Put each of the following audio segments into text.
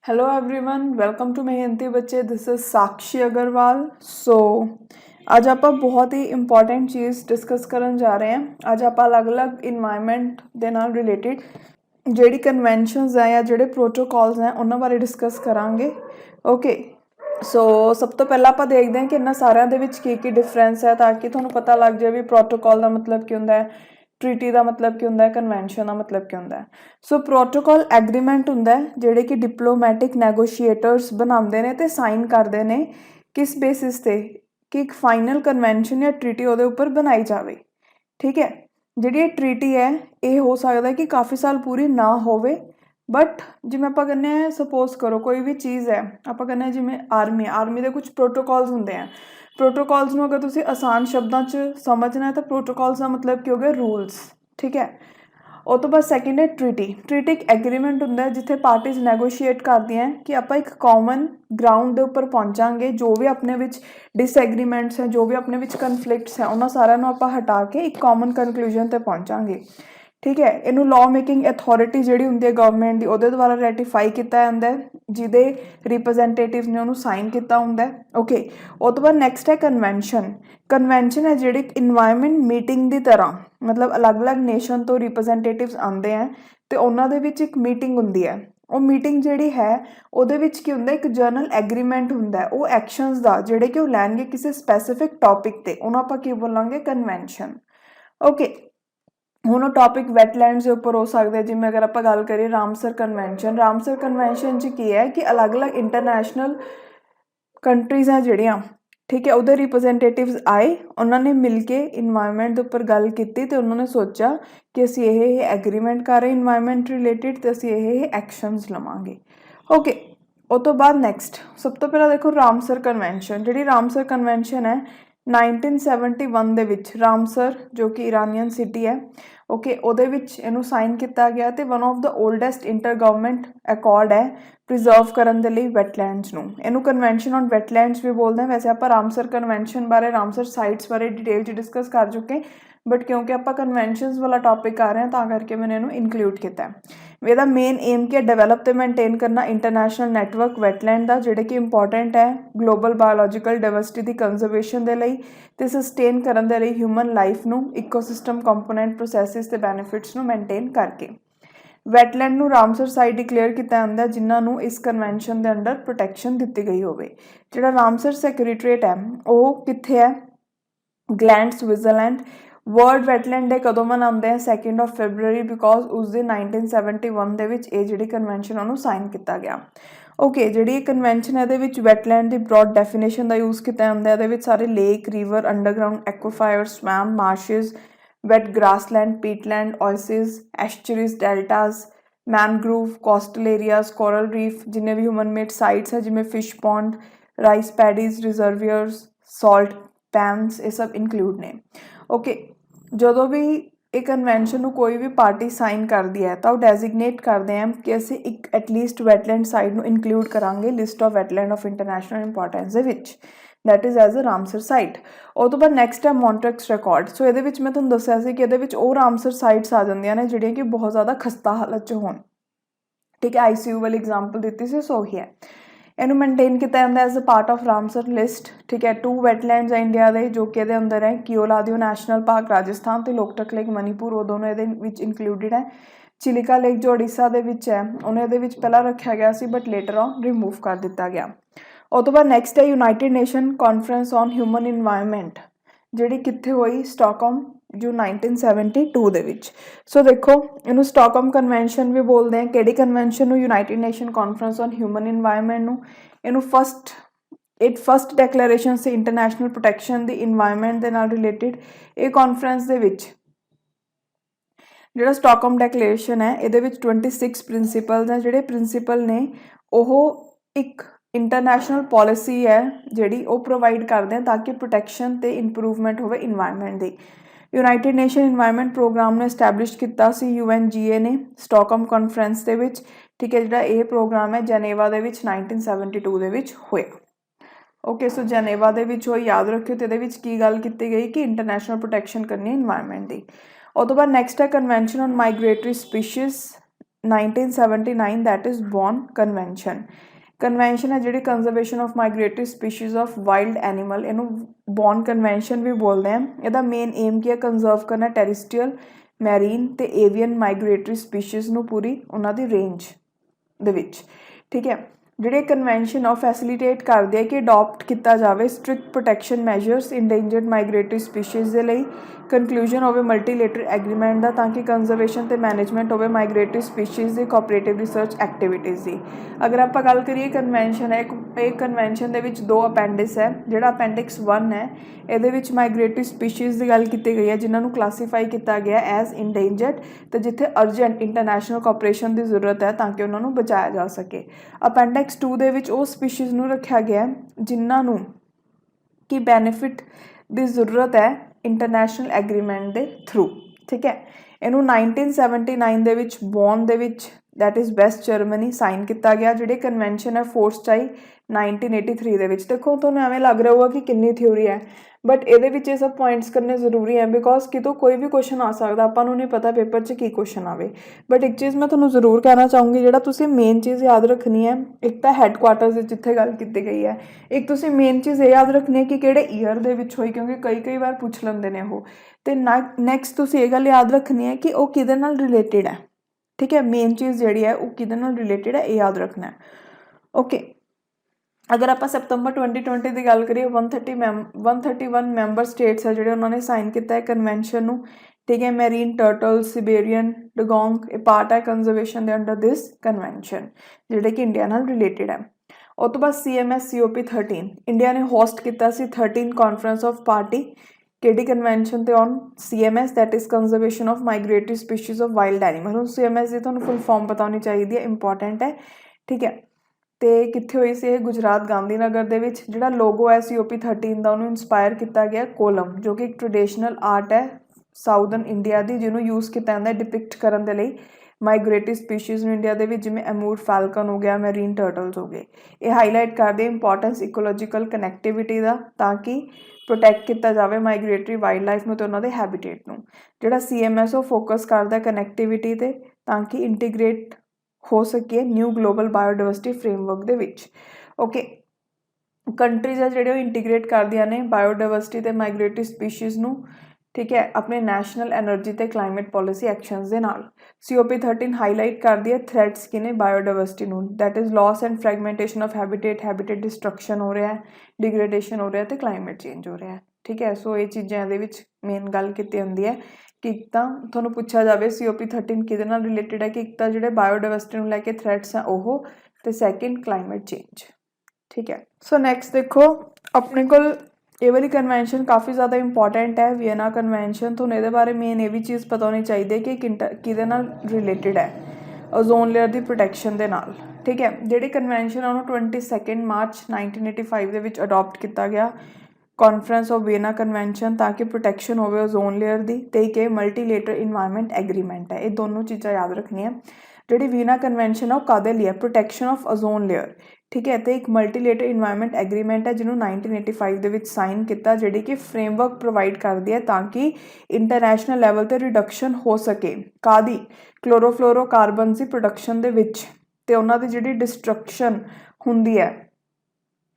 Hello everyone welcome to मेहनती बच्चे this is साक्षी अग्रवाल ਅੱਜ ਆਪਾਂ ਬਹੁਤ ਹੀ ਇੰਪੋਰਟੈਂਟ ਚੀਜ਼ ਡਿਸਕਸ ਕਰਨ ਜਾ ਰਹੇ ਹਾਂ। ਅੱਜ ਆਪਾਂ ਅਲੱਗ-ਅਲੱਗ ਇਨਵਾਇਰਨਮੈਂਟ ਦੇ ਨਾਲ ਰਿਲੇਟਡ ਜਿਹੜੀ ਕਨਵੈਨਸ਼ਨਸ ਹੈ ਜਾਂ ਜਿਹੜੇ ਪ੍ਰੋਟੋਕਾਲਸ ਹੈ ਉਹਨਾਂ ਬਾਰੇ ਡਿਸਕਸ ਕਰਾਂਗੇ। ਓਕੇ ਸੋ ਸਭ ਤੋਂ ਪਹਿਲਾਂ ਆਪਾਂ ਦੇਖਦੇ ਹਾਂ ਕਿ ਇਹਨਾਂ ਸਾਰਿਆਂ ਦੇ ਵਿੱਚ ਕੀ ਡਿਫਰੈਂਸ ਹੈ ਤਾਂ ਕਿ ਤੁਹਾਨੂੰ ਪਤਾ ਲੱਗ ਜਾਵੇ ਵੀ ਪ੍ਰੋਟੋਕਾਲ ਦਾ ਮਤਲਬ ਕੀ ਹੁੰਦਾ ਹੈ, ट्रीटी का मतलब की होंगे, कन्वेंशन का मतलब की होंगे। सो प्रोटोकॉल एग्रीमेंट होंगे जोड़े कि डिप्लोमैटिक नैगोशिएटर्स बनाते हैं तो साइन करते हैं किस बेसिस पे कि एक फाइनल कन्वेंशन या ट्रीटी वो उपर बनाई जाए। ठीक है, जी ट्रीटी है ये हो सकता है कि काफ़ी साल पूरी ना हो, बट जिमें आप कहने सपोज करो कोई भी चीज़ है आप कहने जिमें आर्मी के कुछ प्रोटोकॉल्स होंगे हैं। प्रोटोकॉल्स में अगर तुम आसान शब्दों समझना है तो प्रोटोकॉल्स का मतलब की हो गया रूल्स। ठीक है, उस तो बाद सैकेंड है ट्रीटी एक एग्रीमेंट होंगे जिथे पार्टीज नैगोशिएट करती हैं कि आप एक कॉमन ग्राउंड के उपर पहुँचांगे, जो भी अपने विच डिसएग्रीमेंट्स हैं, जो भी अपने विच कन्फ्लिक्ट्स हैं उन्होंने सारे आप हटा के एक कॉमन कनकलूजन पर पहुँचांगे। ठीक है, इनू लॉ मेकिंग अथॉरिटी जी होंगी है गवर्नमेंट की वो द्वारा रेटिफाई किया जाता है, जिदे रिप्रजेंटेटिव ने उन्होंने साइन किया होंगे। ओके, उस तो बाद नैक्सट है कन्वेंशन है जी इन्वायरमेंट मीटिंग की तरह, मतलब अलग अलग नेशन तो रिप्रजेंटेटिव्स आते हैं तो उन्होंने एक मीटिंग होंगी है। वो मीटिंग जी है वो की होंगे एक जर्नल एग्रीमेंट होंगे वो एक्शनस का जोड़े कि लैनगे किसी स्पैसीफिक टॉपिक पर, उन्होंने आप की बोलेंगे कन्वेंशन। ओके, हुण टॉपिक वैटलैंड्स के उपर हो सकता है, जिमें अगर आप गल करिए रामसर कन्वेंशन की है कि अलग अलग इंटरनैशनल कंट्रीज़ हैं जड़ियाँ, ठीक है, उधर रिप्रजेंटेटिव्स आए, उन्होंने मिल के इन्वायरमेंट के उपर गल की तो उन्होंने सोचा कि असी ये एग्रीमेंट कर रहे इन्वायरमेंट रिलेटिड तो असी ये एक्शनस लवांगे। ओके, उस तो बाद नैक्सट सब तो पहला देखो रामसर कन्वेंशन। जी रामसर कन्वेंशन है 1971 दे विच रामसर जो कि ईरानियन सिटी है, ओके, उहदे विच इहनू साइन किया गया तो one of the oldest inter government accord है प्रिजर्व करने के लिए वैटलैंड्स नूं। इहनू कन्वेंशन ऑन वैटलैंड्स भी बोलते हैं। वैसे आप रामसर कन्वेंशन बारे रामसर साइट्स बारे डिटेल च डिस्कस कर चुके हैं, बट क्योंकि आप कन्वेंशनस वाला टॉपिक कर रहे हैं तो करके मैंने इन्हू इनकलूड किया। ਇਹਦਾ मेन एम क्या डेवलप तो मेनटेन करना इंटरनैशनल नैटवर्क वैटलैंड का जोड़े कि इंपॉर्टेंट है ग्लोबल बायोलॉजिकल डाइवर्सिटी की कंजरवेशन के लिए तो सस्टेन करने के लिए ह्यूमन लाइफ नूं इकोसिस्टम कंपोनेंट प्रोसैसिस ते बैनीफिट्स नूं मेनटेन करके वैटलैंड नूं रामसर साइट डिक्लेयर किया जाता है जिन्होंने इस कन्वेंशन के अंडर प्रोटैक्शन दी गई होवे। जिहड़ा रामसर सैक्रेटरीएट है वो कित्थे है? Gland Switzerland. World wetland day कदों मनाते हैं? 2 फरवरी, बिकॉज उस दिन 1971 दे विच ये जिहड़ी कन्वेंशन उन्होंने साइन किया गया। ओके, जिहड़ी कन्वेंशन है ये वैटलैंड की ब्रॉड डेफिनेशन का यूज़ किया जाता है। ये सारे lake, river, underground aquifer, swamp, marshes, wet grassland, peatland, oasis, estuaries, deltas, mangrove, coastal areas, coral reef, जिन्हें भी ह्यूमन मेड साइट्स है जिमें fish pond, rice paddies, reservoirs, salt pans, ये सब इंक्लूड ने। ओके, जो भी एक कन्वेंशन कोई भी पार्टी साइन करती है तो डेजिग्नेट करते हैं कि असी एक एटलीस्ट वैटलैंड साइट में इंक्लूड करांगे list of wetland of international importance दे विच, that is as a Ramsar site. उस तो बाद नैक्सट है मॉन्ट्रिक्स रिकॉर्ड। सो ये मैं तुहानूं दस्सिया सी कि ये रामसर साइट्स आ जांदियां ने जिहड़ियां कि बहुत ज़्यादा खस्ता हालत च होण। ठीक है, ICU वाली एग्जाम्पल दी सी, सो ही है इनू मेनटेन किया जाता है as a part of Ramsar list. ठीक है, 2 वैटलैंड्स है इंडिया के जो कि अंदर है कियोलादियो नैशनल पार्क राजस्थान तो लोकटक लेक मणिपुर, वो दोनों ये इंक्लूडिड है। चिलिका लेक जो उड़ीसा के है उन्हें ये पहला रखा गया सी बट लेटर ऑन रिमूव कर दिता गया। उस तो बाद नैक्सट है United Nation conference on human environment जी कित्थे हुई? स्टॉकहोम जो 1972 दे विच। सो देखो इनू स्टॉकहोम कन्वेंशन भी बोलते हैं। किहड़ी convention United Nation conference on human environment इनू फस्ट डैक्लेरेशन से इंटरनैशनल प्रोटैक्शन दी इन्वायरमेंट दे नाल रिलेटिड ये कॉन्फ्रेंस दे विच जिहड़ा स्टॉकहोम डैक्लेरेशन है ये 26 प्रिंसीपल्स हैं। जिहड़े प्रिंसीपल ने वो एक इंटरनैशनल पॉलिसी है जिहड़ी वो प्रोवाइड करते हैं ताकि प्रोटैक्शन ते इंप्रूवमेंट होवे इन्वायरमेंट दी। यूनाइटेड नेशन इन्वायरमेंट प्रोग्राम ने एस्टैबलिश किया UNGA ने स्टॉकहोम कॉन्फ्रेंस दे विच। ठीक है, जिहड़ा ये प्रोग्राम है जनेवा दे विच 1972 दे विच होया। ओके, सो जनेवा दे विच हो याद रखियो तो ये की गल की गई कि इंटरनैशनल प्रोटैक्शन करनी इन्वायरमेंट की। उस तो बाद नैक्सट है convention on migratory species 1979 that is born convention. Convention है जिहड़ी conservation of migratory species of wild animal, इनू बॉर्न कन्वेंशन भी बोलते हैं। ਇਹਦਾ मेन एम की है कंजर्व करना टेरिस्ट्रीयल मैरीन ते एवियन माइग्रेटरी स्पीशीज़ ਨੂੰ पूरी ਉਹਨਾਂ ਦੀ रेंज ਦੇ ਵਿੱਚ। ठीक है, ਜਿਹੜੇ ਕਨਵੈਨਸ਼ਨ ਉਹ ਫੈਸਿਲੀਟੇਟ ਕਰਦੇ ਆ ਕਿ ਅਡੋਪਟ ਕੀਤਾ ਜਾਵੇ strict protection measures ਇੰਡੇਂਜਰਡ migratory species ਦੇ ਲਈ। ਕੰਕਲੂਜਨ ਹੋਵੇ ਮਲਟੀਲੇਟਰਲ ਐਗਰੀਮੈਂਟ ਦਾ, ਤਾਂ ਕਿ ਕੰਜ਼ਰਵੇਸ਼ਨ ਤੇ ਮੈਨੇਜਮੈਂਟ ਹੋਵੇ ਮਾਈਗ੍ਰੇਟਰੀ ਸਪੀਸ਼ੀਜ਼ ਦੀ ਕੋਆਪਰੇਟਿਵ ਰਿਸਰਚ ਐਕਟੀਵਿਟੀਜ਼ ਦੀ। ਅਗਰ ਆਪਾਂ ਗੱਲ ਕਰੀਏ ਕਨਵੈਨਸ਼ਨ ਹੈ, ਇਹ ਕਨਵੈਨਸ਼ਨ ਦੇ ਵਿੱਚ 2 ਅਪੈਂਡਿਕਸ ਹੈ। ਜਿਹੜਾ ਅਪੈਂਡਿਕਸ 1 ਹੈ ਇਹਦੇ ਵਿੱਚ ਮਾਈਗ੍ਰੇਟਰੀ ਸਪੀਸ਼ੀਜ਼ ਦੀ ਗੱਲ ਕੀਤੀ ਗਈ ਹੈ ਜਿਨ੍ਹਾਂ ਨੂੰ ਕਲਾਸੀਫਾਈ ਕੀਤਾ ਗਿਆ ਐਜ਼ ਇੰਡੇਂਜਰਡ, ਤੇ ਜਿੱਥੇ ਅਰਜੈਂਟ ਇੰਟਰਨੈਸ਼ਨਲ ਕੋਆਪਰੇਸ਼ਨ ਦੀ ਜ਼ਰੂਰਤ ਹੈ ਤਾਂ ਕਿ ਉਹਨਾਂ ਨੂੰ ਬਚਾਇਆ ਜਾ ਸਕੇ। ਅਪੈਂਡਿਕਸ 2 ਦੇ ਵਿੱਚ ਉਹ ਸਪੀਸ਼ੀਜ਼ ਨੂੰ ਰੱਖਿਆ ਗਿਆ ਜਿਨ੍ਹਾਂ ਨੂੰ ਕਿ ਬੈਨੀਫਿਟ ਦੀ ਜ਼ਰੂਰਤ ਹੈ ਇੰਟਰਨੈਸ਼ਨਲ ਐਗਰੀਮੈਂਟ ਦੇ ਥਰੂ। ਠੀਕ ਹੈ, ਇਹਨੂੰ 1979 ਦੇ ਵਿੱਚ ਬੌਨ ਦੇ ਵਿੱਚ that is West Germany sign किया गया। जिहड़ी कन्वेंशन है फोर्स चाही 1983 ਦੇ ਵਿੱਚ। देखो ਤੁਹਾਨੂੰ ਐਵੇਂ ਲੱਗ ਰਿਹਾ ਹੋਊਗਾ कि किन्नी थ्योरी है, बट ਇਹਦੇ ਵਿੱਚ ਇਹ सब पॉइंट्स करने ਜ਼ਰੂਰੀ है बिकॉज कितों कोई भी क्वेश्चन आ सकता, ਆਪਾਂ ਨੂੰ नहीं पता पेपर 'ਚ ਕੀ क्वेश्चन आवे। बट एक चीज़ मैं ਤੁਹਾਨੂੰ ਜ਼ਰੂਰ कहना ਚਾਹੂੰਗੀ, ਜਿਹੜਾ ਤੁਸੀਂ मेन चीज़ याद रखनी है, एक ਤਾਂ ਹੈੱਡਕੁਆਟਰਸ ਜਿੱਥੇ ਗੱਲ ਕੀਤੀ ਗਈ ਹੈ, ਇੱਕ ਤੁਸੀਂ मेन चीज़ ਇਹ याद रखनी है कि ਕਿਹੜੇ ईयर ਦੇ ਵਿੱਚ ਹੋਈ, ਕਿਉਂਕਿ ਕਈ ਵਾਰ ਪੁੱਛ ਲੈਂਦੇ ਨੇ ਉਹ। ਤੇ ਨੈਕਸਟ ਤੁਸੀਂ ਇਹ ਗੱਲ याद रखनी है कि ਉਹ ਕਿਹਦੇ ਨਾਲ ਰਿਲੇਟਿਡ है। ठीक है, मेन चीज़ जी है वो किहदे नाल रिलेटेड है, ये याद रखना है। ओके, अगर आप सितंबर 2020 की गल करिए 131 मैंबर स्टेट्स है जिहड़े उन्होंने साइन किया है कन्वेंशन नूं। ठीक है, मैरीन टर्टल, सिबेरियन डुगोंग ये पार्ट है conservation they under this convention जिहड़े कि इंडिया नाल रिलेटेड है। उस तो बाद CMS COP 13 इंडिया ने होस्ट किया 13 कॉन्फ्रेंस ऑफ पार्टी ਕਿਹੜੀ ਕਨਵੈਨਸ਼ਨ ਤੇ on CMS that is conservation of migratory species of wild animal. ਹੁਣ CMS ਦੀ ਤੁਹਾਨੂੰ ਫੁੱਲ ਫਾਰਮ ਪਤਾ ਹੋਣੀ ਚਾਹੀਦੀ ਹੈ, ਇੰਪੋਰਟੈਂਟ ਹੈ। ਠੀਕ ਹੈ, ਤੇ ਕਿੱਥੇ ਹੋਈ ਸੀ ਇਹ? ਗੁਜਰਾਤ ਗਾਂਧੀ ਨਗਰ ਦੇ ਵਿੱਚ। ਜਿਹੜਾ ਲੋਗੋ ਹੈ COP 13 ਦਾ ਉਹਨੂੰ ਇੰਸਪਾਇਰ ਕੀਤਾ ਗਿਆ ਕੋਲਮ, ਜੋ ਕਿ ਇੱਕ ਟ੍ਰੈਡੀਸ਼ਨਲ ਆਰਟ ਹੈ ਸਾਊਦਰਨ ਇੰਡੀਆ ਦੀ, ਜਿਹਨੂੰ ਯੂਜ਼ ਕੀਤਾ ਜਾਂਦਾ ਡਿਪਿਕਟ ਕਰਨ ਦੇ ਲਈ ਮਾਈਗ੍ਰੇਟਰੀ ਸਪੀਸ਼ੀਜ਼ ਨੂੰ ਇੰਡੀਆ ਦੇ ਵਿੱਚ, ਜਿਵੇਂ ਐਮੂਰ ਫੈਲਕਨ ਹੋ ਗਿਆ, ਮੈਰੀਨ ਟਰਟਲਸ ਹੋ ਗਏ। ਇਹ ਹਾਈਲਾਈਟ ਕਰਦੇ ਇੰਪੋਰਟੈਂਸ ਇਕੋਲੋਜੀਕਲ ਕਨੈਕਟੀਵਿਟੀ ਦਾ, ਤਾਂ ਕਿ ਪ੍ਰੋਟੈਕਟ ਕੀਤਾ ਜਾਵੇ ਮਾਈਗ੍ਰੇਟਰੀ ਵਾਈਲਡ ਲਾਈਫ ਨੂੰ ਤੇ ਉਹਨਾਂ ਦੇ ਹੈਬਿਟੇਟ ਨੂੰ। ਜਿਹੜਾ CMS ਉਹ ਫੋਕਸ ਕਰਦਾ ਕਨੈਕਟੀਵਿਟੀ ਤੇ, ਤਾਂ ਕਿ ਇੰਟੀਗ੍ਰੇਟ ਹੋ ਸਕੀਏ ਨਿਊ ਗਲੋਬਲ ਬਾਇਓਡਾਇਵਰਸਿਟੀ ਫਰੇਮਵਰਕ ਦੇ ਵਿੱਚ। ਓਕੇ, ਕੰਟਰੀਜ਼ ਆ ਜਿਹੜੇ ਉਹ ਇੰਟੀਗ੍ਰੇਟ ਕਰਦੀਆਂ ਨੇ ਬਾਇਓਡਾਇਵਰਸਿਟੀ ਤੇ ਮਾਈਗ੍ਰੇਟਰੀ ਸਪੀਸ਼ੀਜ਼ ਨੂੰ। ठीक है, अपने नैशनल एनर्जी ते क्लाइमेट पॉलिसी एक्शनस दे नाल। COP 13 हाईलाइट करती है थ्रेट्स कि ने बायोडाइवर्सिटी नूं, that is loss and fragmentation of habitat destruction हो रहा है, डिग्रेडेशन हो रहा है, तो क्लाइमेट चेंज हो रहा है। ठीक है, सो ये चीज़ां दे विच मेन गल कीती हुंदी है कि एक तां तुहानूं पुछा जावे COP 13 किहदे नाल रिलेटेड है, कि एक तां जिहड़े बायोडाइवर्सिटी नूं लैके थ्रेट्स हैं ओह, ते सैकेंड क्लाइमेट चेंज। ठीक है, सो नैक्सट देखो अपने कोल ये वाली कन्वेंशन काफ़ी ज़्यादा इंपॉर्टेंट है, वियना कन्वेंशन। तो ये बारे मेन ये भी चीज़ पता होनी चाहिए कि किहदे नाल रिलेटेड है, ओजोन लेयर की प्रोटैक्शन दे नाल। ठीक है, जिहड़ी कन्वेंशन है उन्होंने 22 मार्च 1985 दे विच अडॉप्ट किया गया कॉन्फ्रेंस ऑफ वियना कन्वेंशन, ताकि प्रोटैक्शन होवे ओजोन लेयर की, ते कि मल्टीलेटरल इन्वायरमेंट एग्रीमेंट है। ये दोनों चीज़ां याद रखनियां। जिहड़ी वियना कन्वेंशन है वो काहदे लई है? Protection of ozone layer. ठीक है, तो एक मल्टीलेटरल इन्वायरमेंट एग्रीमेंट है जिन्होंने 1985 ਦੇ ਵਿੱਚ ਸਾਈਨ ਕੀਤਾ, ਜਿਹੜੀ ਕਿ ਫਰੇਮਵਰਕ ਪ੍ਰੋਵਾਈਡ ਕਰਦੀ ਹੈ ਤਾਂ ਕਿ ਇੰਟਰਨੈਸ਼ਨਲ ਲੈਵਲ ਤੇ ਰਿਡਕਸ਼ਨ ਹੋ ਸਕੇ ਕਾਦੀ ਕਲੋਰੋਫਲੋਰੋਕਾਰਬਨ ਦੀ ਪ੍ਰੋਡਕਸ਼ਨ ਦੇ ਵਿੱਚ, ਤੇ ਉਹਨਾਂ ਦੀ ਜਿਹੜੀ ਡਿਸਟਰਕਸ਼ਨ ਹੁੰਦੀ ਹੈ,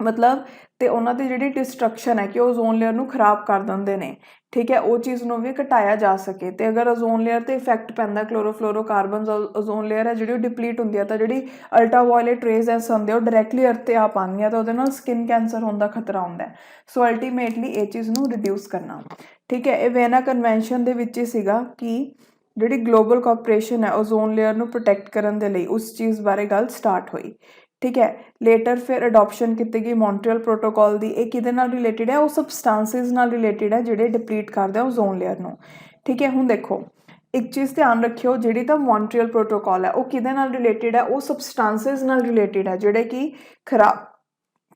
मतलब तो उन्होंने जी डिस्ट्रक्शन है कि ओजोन लेयर ਨੂੰ खराब कर देंगे ने। ठीक है, वो चीज़ ਨੂੰ भी घटाया जा सके। तो अगर ओजोन लेयर ਤੇ इफेक्ट पैंदा क्लोरोफ्लोरोकार्बन ओजोन लेयर है जी डिप्लीट होंगी है, तो जी अल्ट्रावायलेट रेज एस होंगे वो डायरैक्टली अर्थ ते आ पाएंगे, तो वो स्किन कैंसर होने का खतरा होंगे। सो अल्टीमेटली ये चीज़ ਨੂੰ रिड्यूस करना। ठीक है, ये वियना कन्वेंशन ਦੇ ਵਿੱਚ ਹੀ ਸੀਗਾ कि जी ग्लोबल कोऑपरेशन है ओजोन लेयर ਨੂੰ प्रोटैक्ट करने के लिए, उस चीज़ बारे गल स्टार्ट हुई। ठीक है, लेटर फिर अडॉप्शन की गई मॉन्ट्रियल प्रोटोकॉल की। ये किहदे नाल रिलेटेड है? वो सबसटांसिस नाल रिलेटेड है जिहड़े डिप्लीट करदे ओजोन लेयर नूं। ठीक है, हुण देखो एक चीज़ ध्यान रखियो, जिहड़ी तां मॉन्ट्रियल प्रोटोकॉल है वो किहदे नाल रिलेटेड है? वो सबसटांसिस नाल रिलेटेड है जिहड़े कि खराब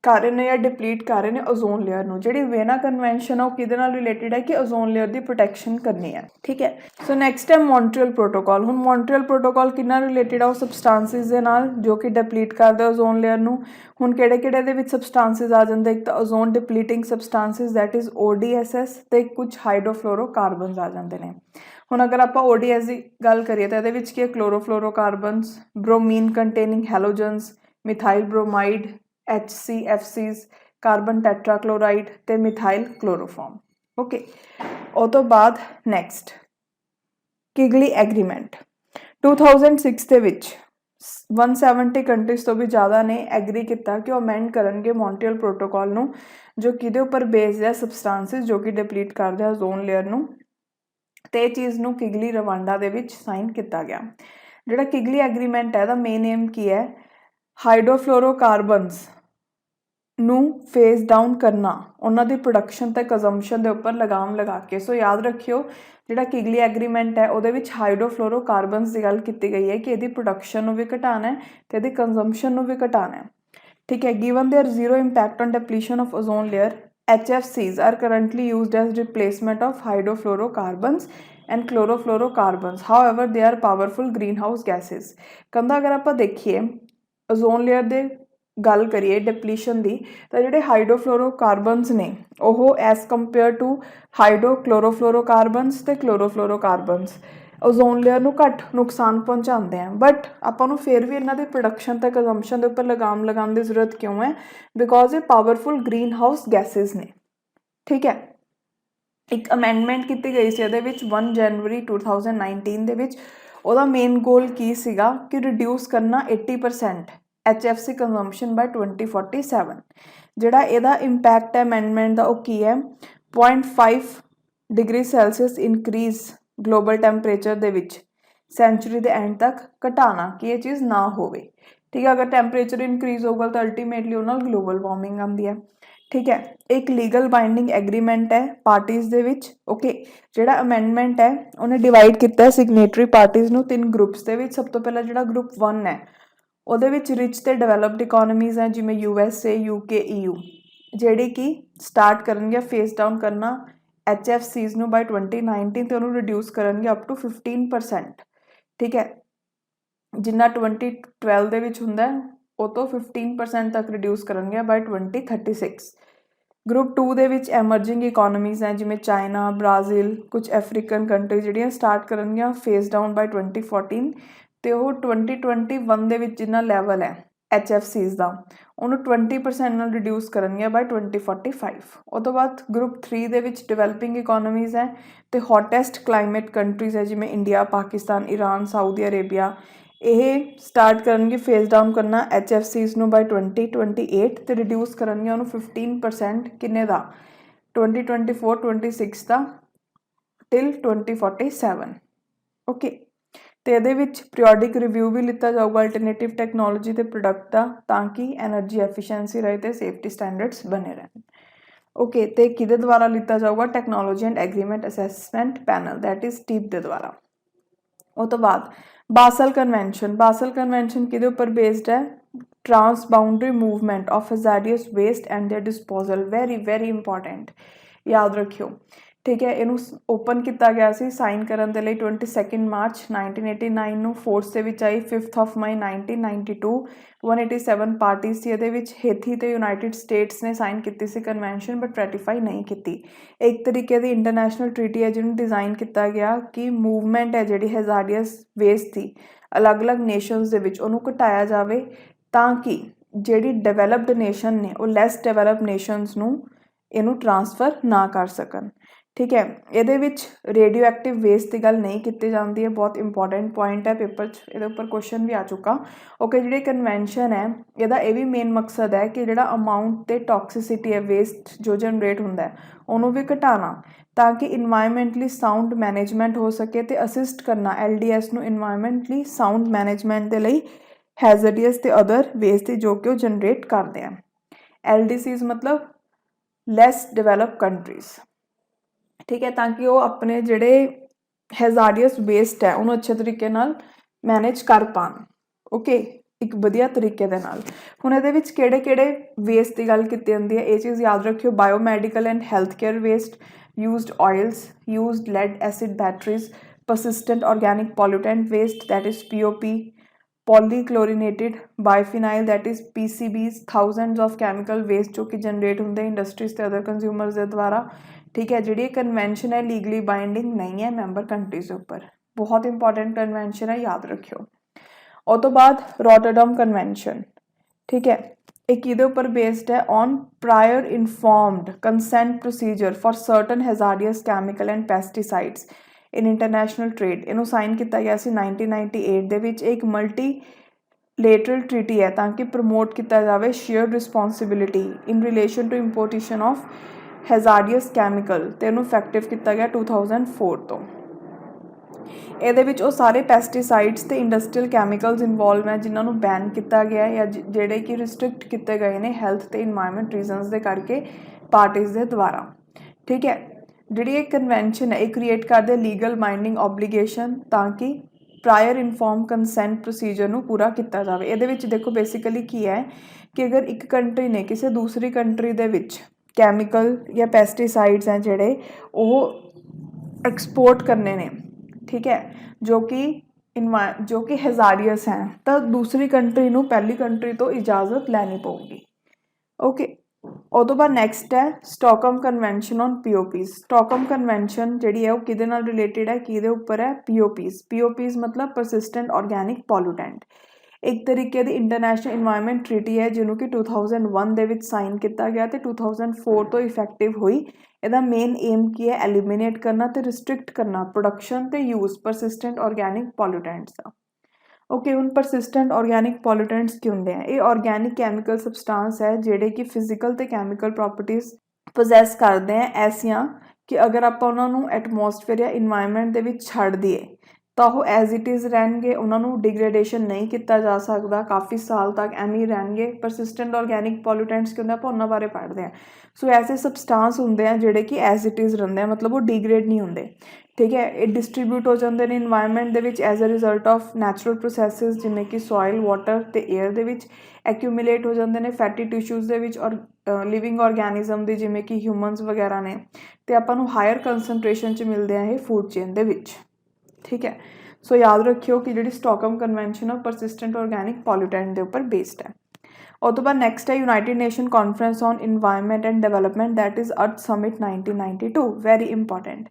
कर रहे हैं या डिप्लीट कर रहे हैं ओजोन लेयर नूं। जिहड़ी वियना कन्वेंशन है वो किहदे नाल रिलेटेड है कि ओजोन लेयर की प्रोटैक्शन करनी है। ठीक है, सो नैक्सट है मॉन्ट्रियल प्रोटोकॉल। हुण मॉन्ट्रियल प्रोटोकॉल किहदे नाल रिलेटेड है? वो सबसटांसिस दे नाल जो कि डिप्लीट करदे ओजोन लेयर नूं। हुण किहड़े-किहड़े दे विच सबसटांसिस आ जांदे? एक तां ozone depleting substances that is ODSS, ते कुछ हाइड्रोफ्लोरोकार्बन्स आ जांदे ने। ਹੁਣ ਅਗਰ ਆਪਾਂ ODS ਦੀ ਗੱਲ ਕਰੀਏ ਤਾਂ ਇਹਦੇ ਵਿੱਚ ਕੀ ਹੈ, ਕਲੋਰੋਫਲੋਰੋਕਾਰਬਨਸ, ਬ੍ਰੋਮੀਨ ਕੰਟੇਨਿੰਗ ਹੈਲੋਜਨਸ, ਮਿਥਾਈਲ ਬ੍ਰੋਮਾਈਡ, HCFCs, ਕਾਰਬਨ ਟੈਟਰਾਕਲੋਰਾਈਡ ਤੇ ਮਿਥਾਈਲ ਕਲੋਰੋਫਾਰਮ। ਓਕੇ, ਉਹ ਤੋਂ ਬਾਅਦ ਨੈਕਸਟ ਕਿਗਲੀ ਐਗਰੀਮੈਂਟ 2006 ਦੇ ਵਿੱਚ 170 ਕੰਟਰੀਜ਼ ਤੋਂ ਵੀ ਜ਼ਿਆਦਾ ਨੇ ਐਗਰੀ ਕੀਤਾ ਕਿ ਉਹ ਅਮੈਂਡ ਕਰਨਗੇ ਮੌਂਟਰੀਅਲ ਪ੍ਰੋਟੋਕਾਲ ਨੂੰ, ਜੋ ਕਿਹਦੇ ਉੱਪਰ ਬੇਸਡ ਹੈ, ਸਬਸਟੈਂਸਿਸ ਜੋ ਕਿ ਡਿਪਲੀਟ ਕਰਦੇ ਆ ਓਜ਼ੋਨ ਲੇਅਰ ਨੂੰ, ਤੇ ਇਹ ਚੀਜ਼ ਨੂੰ ਕਿਗਲੀ ਰਵਾਂਡਾ ਦੇ ਵਿੱਚ ਸਾਈਨ ਕੀਤਾ ਗਿਆ। ਜਿਹੜਾ ਕਿਗਲੀ ਐਗਰੀਮੈਂਟ ਹੈ ਇਹਦਾ ਮੇਨ ਏਮ ਕੀ ਹੈ, ਹਾਈਡਰੋਫਲੋਰੋਕਾਰਬਨਸ ਨੂੰ ਫੇਜ਼ ਡਾਊਨ ਕਰਨਾ, ਉਹਨਾਂ ਦੀ ਪ੍ਰੋਡਕਸ਼ਨ ਤੇ ਕੰਜ਼ੰਪਸ਼ਨ ਦੇ ਉੱਪਰ ਲਗਾਮ ਲਗਾ ਕੇ। ਸੋ ਯਾਦ ਰੱਖਿਓ ਜਿਹੜਾ ਕਿਗਲੀ ਐਗਰੀਮੈਂਟ ਹੈ ਉਹਦੇ ਵਿੱਚ ਹਾਈਡਰੋਫਲੋਰੋਕਾਰਬਨਸ ਦੀ ਗੱਲ ਕੀਤੀ ਗਈ ਹੈ ਕਿ ਇਹਦੀ ਪ੍ਰੋਡਕਸ਼ਨ ਨੂੰ ਵੀ ਘਟਾਉਣਾ ਹੈ ਤੇ ਇਹਦੀ ਕੰਜ਼ੰਪਸ਼ਨ ਨੂੰ ਵੀ ਘਟਾਉਣਾ ਹੈ। ਠੀਕ ਹੈ, given there zero impact on depletion of ozone layer, HFCs are currently used as replacement of hydrofluorocarbons and chlorofluorocarbons. However, they are powerful greenhouse gases. ਕਹਿੰਦਾ ਅਗਰ ਆਪਾਂ ਦੇਖੀਏ ਓਜ਼ੋਨ ਲੇਅਰ ਦੇ ਗੱਲ ਕਰੀਏ ਡਿਪਲੀਸ਼ਨ ਦੀ, ਤਾਂ ਜਿਹੜੇ ਹਾਈਡਰੋਫਲੋਰੋਕਾਰਬਨਸ ਨੇ ਉਹ ਐਸ ਕੰਪੇਅਰ ਟੂ ਹਾਈਡਰੋਕਲੋਰੋਫਲੋਰੋਕਾਰਬਨਸ ਤੇ ਕਲੋਰੋਫਲੋਰੋਕਾਰਬਨਸ ਓਜ਼ੋਨ ਲੇਅਰ ਨੂੰ ਘੱਟ ਨੁਕਸਾਨ ਪਹੁੰਚਾਉਂਦੇ ਆ, ਬਟ ਆਪਾਂ ਨੂੰ ਫਿਰ ਵੀ ਇਹਨਾਂ ਦੀ ਪ੍ਰੋਡਕਸ਼ਨ ਤੇ ਕੰਜ਼ੰਪਸ਼ਨ ਦੇ ਉੱਪਰ ਲਗਾਮ ਲਗਾਉਣ ਦੀ ਜ਼ਰੂਰਤ ਕਿਉਂ ਹੈ, ਬਿਕੋਜ਼ ਇਹ ਪਾਵਰਫੁਲ ਗ੍ਰੀਨ ਹਾਊਸ ਗੈਸਿਸ ਨੇ। ਠੀਕ ਹੈ, ਇੱਕ ਅਮੈਂਡਮੈਂਟ ਕੀਤੀ ਗਈ ਸੀ ਇਹਦੇ ਵਿੱਚ 1 ਜਨਵਰੀ 2019 ਦੇ ਵਿੱਚ। ਉਹਦਾ ਮੇਨ ਗੋਲ ਕੀ ਸੀਗਾ ਕਿ ਰਿਡਿਊਸ ਕਰਨਾ 80% HFC ਕੰਜ਼ੰਪਸ਼ਨ ਬਾਈ 2047। ਜਿਹੜਾ ਇਹਦਾ ਇੰਪੈਕਟ ਹੈ ਅਮੈਂਡਮੈਂਟ ਦਾ ਉਹ ਕੀ ਹੈ, 0.5 degree Celsius increase global temperature ਦੇ ਵਿੱਚ ਸੈਂਚੁਰੀ ਦੇ ਐਂਡ ਤੱਕ ਘਟਾਉਣਾ, ਕਿ ਇਹ ਚੀਜ਼ ਨਾ ਹੋਵੇ। ਠੀਕ ਹੈ, ਅਗਰ ਟੈਂਪਰੇਚਰ ਇਨਕਰੀਜ਼ ਹੋਊਗਾ ਤਾਂ ਅਲਟੀਮੇਟਲੀ ਉਹ ਨਾਲ ਗਲੋਬਲ ਵਾਰਮਿੰਗ ਆਉਂਦੀ ਹੈ। ਠੀਕ ਹੈ, ਇੱਕ ਲੀਗਲ ਬਾਈਂਡਿੰਗ ਐਗਰੀਮੈਂਟ ਹੈ ਪਾਰਟੀਜ਼ ਦੇ ਵਿੱਚ। ਓਕੇ, ਜਿਹੜਾ ਅਮੈਂਡਮੈਂਟ ਹੈ ਉਹਨੇ ਡਿਵਾਈਡ ਕੀਤਾ ਸਿਗਨੇਟਰੀ ਪਾਰਟੀਜ਼ ਨੂੰ 3 ਗਰੁੱਪਸ ਦੇ ਵਿੱਚ। ਸਭ ਤੋਂ ਪਹਿਲਾਂ ਜਿਹੜਾ ਗਰੁੱਪ 1 ਹੈ ਉਹਦੇ ਵਿੱਚ ਰਿਚ ਤੇ ਡਿਵੈਲਪਡ ਇਕੋਨਮੀਜ਼ ਹੈ, ਜਿਵੇਂ USA, UK, EU, ਜਿਹੜੀ ਕਿ ਸਟਾਰਟ ਕਰਨਗੇ ਫੇਸ ਡਾਊਨ ਕਰਨਾ HFCs ਨੂੰ ਬਾਈ 2019 ਤੇ ਉਹਨੂੰ ਰਿਡਿਊਸ ਕਰਨਗੇ ਅਪ ਟੂ 15%। ਠੀਕ ਹੈ, ਜਿੰਨਾ 2012 ਦੇ ਵਿੱਚ ਹੁੰਦਾ ਉਹ ਤੋਂ 15% ਤੱਕ ਰਿਡਿਊਸ ਕਰਨਗੇ ਬਾਈ 2036। ਗਰੁੱਪ 2 ਦੇ ਵਿੱਚ ਐਮਰਜਿੰਗ ਇਕੋਨਮੀਜ਼ ਹੈ, ਜਿਵੇਂ ਚਾਈਨਾ, ਬ੍ਰਾਜ਼ੀਲ, ਕੁਝ ਅਫਰੀਕਨ ਕੰਟਰੀਜ਼ ਜਿਹੜੀਆਂ ਸਟਾਰਟ ਕਰਨਗੀਆਂ ਫੇਸ ਡਾਊਨ ਬਾਈ 2014, ਤੇ ਉਹ 2021 ਦੇ ਵਿੱਚ ਜਿੰਨਾ ਲੈਵਲ ਹੈ HFCs ਦਾ ਉਹਨੂੰ 20% ਨਾਲ ਰਿਡਿਊਸ ਕਰਨਗੀਆਂ ਬਾਈ 2045। ਉਹ ਤੋਂ ਬਾਅਦ ਗਰੁੱਪ 3 ਦੇ ਵਿੱਚ ਡਿਵੈਲਪਿੰਗ ਇਕੋਨਮੀਜ਼ ਹੈ ਤੇ ਹੌਟੈਸਟ ਕਲਾਈਮੇਟ ਕੰਟਰੀਜ਼ ਹੈ, ਜਿਵੇਂ India, Pakistan, Iran, Saudi Arabia. ਇਹ ਸਟਾਰਟ ਕਰਨਗੇ ਫੇਸ ਡਾਊਨ ਕਰਨਾ HFCs ਨੂੰ ਬਾਈ 2028 ਤੇ ਰਿਡਿਊਸ ਕਰਨਗੇ ਉਹਨੂੰ 15% ਕਿੰਨੇ ਦਾ, 2024-26 ਦਾ ਟਿਲ 2047। ਓਕੇ, ਤੇ ਇਹਦੇ ਵਿੱਚ ਪੀਰੀਓਡਿਕ ਰਿਵਿਊ ਵੀ ਲਿੱਤਾ ਜਾਊਗਾ ਅਲਟਰਨੇਟਿਵ ਟੈਕਨੋਲੋਜੀ ਦੇ ਪ੍ਰੋਡਕਟ ਦਾ, ਤਾਂ ਕਿ ਐਨਰਜੀ ਐਫੀਸ਼ੀਐਂਸੀ ਰਹੇ ਤੇ ਸੇਫਟੀ ਸਟੈਂਡਰਡਸ ਬਣੇ ਰਹਿਣ। ਓਕੇ, ਤੇ ਕਿਹਦੇ ਦੁਆਰਾ ਲਿੱਤਾ ਜਾਊਗਾ, technology and agreement assessment panel, that is TEEP ਦੇ ਦੁਆਰਾ। ਉਹ ਤੋਂ ਬਾਅਦ ਬਾਸਲ ਕਨਵੈਨਸ਼ਨ। ਬਾਸਲ ਕਨਵੈਨਸ਼ਨ ਕਿਹਦੇ ਉੱਪਰ ਬੇਸਡ ਹੈ, transboundary movement of hazardous waste and their disposal. Very very important, ਯਾਦ ਰੱਖਿਓ। ਠੀਕ ਹੈ, ਇਹਨੂੰ ਓਪਨ ਕੀਤਾ ਗਿਆ ਸੀ ਸਾਈਨ ਕਰਨ ਦੇ ਲਈ 22 ਮਾਰਚ 1989 ਨੂੰ, ਫੋਰਸ ਦੇ ਵਿੱਚ ਆਈ 5 ਮਈ 1992। 187 ਪਾਰਟੀਜ਼ ਸੀ ਇਹਦੇ ਵਿੱਚ। ਹੇਥੀ ਤੇ ਯੂਨਾਈਟਿਡ ਸਟੇਟਸ ਨੇ ਸਾਈਨ ਕੀਤੀ ਸੀ ਕਨਵੈਨਸ਼ਨ, ਬਟ ਰੈਟੀਫਾਈ ਨਹੀਂ ਕੀਤੀ। ਇੱਕ ਤਰੀਕੇ ਦੀ ਇੰਟਰਨੈਸ਼ਨਲ ਟ੍ਰੀਟੀ ਹੈ ਜਿਹਨੂੰ ਡਿਜ਼ਾਈਨ ਕੀਤਾ ਗਿਆ ਕਿ ਮੂਵਮੈਂਟ ਹੈ ਜਿਹੜੀ ਹੈਜ਼ਾਰਡੀਅਸ ਵੇਸਟ ਦੀ ਅਲੱਗ-ਅਲੱਗ ਨੇਸ਼ਨਸ ਦੇ ਵਿੱਚ ਉਹਨੂੰ ਘਟਾਇਆ ਜਾਵੇ, ਤਾਂ ਕਿ ਜਿਹੜੀ ਡਿਵੈਲਪਡ ਨੇਸ਼ਨ ਨੇ ਉਹ ਲੈਸ ਡਿਵੈਲਪ ਨੇਸ਼ਨਸ ਨੂੰ ਇਹਨੂੰ ਟਰਾਂਸਫਰ ਨਾ ਕਰ ਸਕਣ। ਠੀਕ ਹੈ, ਇਹਦੇ ਵਿੱਚ ਰੇਡੀਓ ਐਕਟਿਵ ਵੇਸਟ ਦੀ ਗੱਲ ਨਹੀਂ ਕੀਤੀ ਜਾਂਦੀ ਹੈ, ਬਹੁਤ ਇੰਪੋਰਟੈਂਟ ਪੁਆਇੰਟ ਹੈ, ਪੇਪਰ 'ਚ ਇਹਦੇ ਉੱਪਰ ਕੁਐਸਚਨ ਵੀ ਆ ਚੁੱਕਾ। ਓਕੇ, ਜਿਹੜੀ ਕਨਵੈਨਸ਼ਨ ਹੈ ਇਹਦਾ ਇਹ ਵੀ ਮੇਨ ਮਕਸਦ ਹੈ ਕਿ ਜਿਹੜਾ ਅਮਾਊਂਟ ਤੇ ਟੌਕਸਿਸਿਟੀ ਹੈ ਵੇਸਟ ਜੋ ਜਨਰੇਟ ਹੁੰਦਾ ਉਹਨੂੰ ਵੀ ਘਟਾਉਣਾ, ਤਾਂ ਕਿ ਇਨਵਾਇਰਮੈਂਟਲੀ ਸਾਊਂਡ ਮੈਨੇਜਮੈਂਟ ਹੋ ਸਕੇ ਤੇ ਅਸਿਸਟ ਕਰਨਾ LDS ਨੂੰ ਇਨਵਾਇਰਮੈਂਟਲੀ ਸਾਊਂਡ ਮੈਨੇਜਮੈਂਟ ਦੇ ਲਈ ਹੈਜ਼ਰਡੀਅਸ ਤੇ ਅਦਰ ਵੇਸਟ ਦੀ ਜੋ ਕਿ ਉਹ ਜਨਰੇਟ ਕਰਦੇ ਆ। LDCs ਮਤਲਬ ਲੈਸ ਡਿਵੈਲਪ ਕੰਟਰੀਜ਼। ਠੀਕ ਹੈ, ਤਾਂ ਕਿ ਉਹ ਆਪਣੇ ਜਿਹੜੇ ਹੈਜ਼ਾਰਡੀਅਸ ਵੇਸਟ ਹੈ ਉਹਨੂੰ ਅੱਛੇ ਤਰੀਕੇ ਨਾਲ ਮੈਨੇਜ ਕਰ ਪਾਉਣ। ਓਕੇ, ਇੱਕ ਵਧੀਆ ਤਰੀਕੇ ਦੇ ਨਾਲ। ਹੁਣ ਇਹਦੇ ਵਿੱਚ ਕਿਹੜੇ ਕਿਹੜੇ ਵੇਸਟ ਦੀ ਗੱਲ ਕੀਤੀ ਜਾਂਦੀ ਹੈ ਇਹ ਚੀਜ਼ ਯਾਦ ਰੱਖਿਓ, biomedical and health care waste, used oils, used lead acid batteries, persistent organic pollutant waste that is POP, polychlorinated biphenyl that is PCBs, thousands of chemical waste ਜੋ ਕਿ ਜਨਰੇਟ ਹੁੰਦੇ ਇੰਡਸਟਰੀਜ਼ ਤੇ ਅਦਰ ਕੰਜ਼ਿਊਮਰਸ ਦੇ ਦੁਆਰਾ। ठीक है, जिहड़ी convention है लीगली बाइंडिंग नहीं है मैंबर कंट्रीज के उपर, बहुत इंपॉर्टेंट कन्वेंशन है, याद रखियो। उस तो बाद रॉटरडम कन्वेंशन, ठीक है, ये किहदे उपर बेस्ड है, on prior informed consent procedure for certain hazardous chemical and pesticides in international trade. इनू साइन किया गया सी 1998 दे विच। एक मल्टी लेटरल ट्रीटी है ताकि प्रमोट किया जाए shared responsibility in relation to importation of hazardous chemical, तो इनू इफैक्टिव किया गया 2004 तो। ये सारे पैसटीसाइड्स ते इंडस्ट्रीयल कैमिकल्स इनवॉल्व हैं जिन्होंने बैन किया गया या जिहड़े कि रिस्ट्रिक्ट किए गए हैं हैल्थ ते इन्वायरमेंट रीजनस के करके पार्टीज़ के द्वारा, ठीक है। जिहड़ी एक कन्वेंशन है ये क्रिएट करदे लीगल बाइंडिंग ऑबलीगेशन ताकि प्रायर इनफॉर्म कंसेंट प्रोसीजर नूं पूरा किया जाए। ये देखो बेसिकली की है कि अगर एक कंट्री ने किसी दूसरी कंट्री दे विच कैमिकल या पैसटीसाइड्स हैं जिहड़े वो एक्सपोर्ट करने ने, ठीक है, जो कि हैजारियस हैं, तो दूसरी कंट्री नूं पहली कंट्री तो इजाज़त लैनी पऊगी। ओके, उस तो बाद नैक्सट है Stockholm convention on POPs. Stockholm convention जिहड़ी है वो किहदे नाल रिलेटेड है, किहदे उपर है, पीओपीज़। पीओपीज़ मतलब परसिस्टेंट ऑर्गैनिक पॉल्यूटेंट, एक तरीके की इंटरनेशनल इन्वायरमेंट ट्रीटी है जिन्हों कि 2001 दे विच साइन किया गया तो 2004 तो इफैक्टिव हुई। इसका मेन एम की है, एलिमीनेट करना तो रिस्ट्रिक्ट करना प्रोडक्शन तो यूज़ परसिस्टेंट ऑर्गैनिक पॉल्यूटेंट्स का। ओके, हुण परसिस्टेंट ऑर्गैनिक पॉल्यूटेंट्स की होंदे हैं, ये ऑर्गैनिक कैमिकल सबसटांस है जिहड़े कि फिजिकल तो कैमिकल प्रॉपर्टीज़ पोजैस करते हैं ऐसियां कि अगर आप उन्होंने एटमोसफेयर या इन्वायरमेंट दे विच छड्ड दईए तो वो एज इट इज़ रहणगे, उन्होंने डिग्रेडेशन नहीं किया जा सकता, काफ़ी साल तक एवें ही रहणगे। परसिस्टेंट ऑर्गैनिक पॉल्यूटेंट्स की होंदे आपां उन्हां बारे पढ़ते हैं। सो ऐसे सबसटांस होंदे हैं जिहड़े कि एज इट इज़ रहिंदे हैं, मतलब वो डिग्रेड नहीं होंदे, ठीक है। ये डिस्ट्रीब्यूट हो जाते हैं इन्वायरमेंट दे विच as a result of natural processes जिवें कि सॉइल वाटर तो एयर दे विच एक्यूमुलेट हो जाते हैं फैटी टिश्यूज़ दे विच और लिविंग ऑर्गैनिज्म दी जिवें कि ह्यूमनस वगैरह ने, तो आपां नूं हायर कंसनट्रेशन च मिलते हैं ये फूड चेन दे विच, ठीक है। सो याद रखियो कि जिहड़ी Stockholm convention of persistent organic pollutant के उपर बेस्ड है। उस तो बाद नैक्सट है United Nation conference on environment and development, that is earth summit 1992, very important.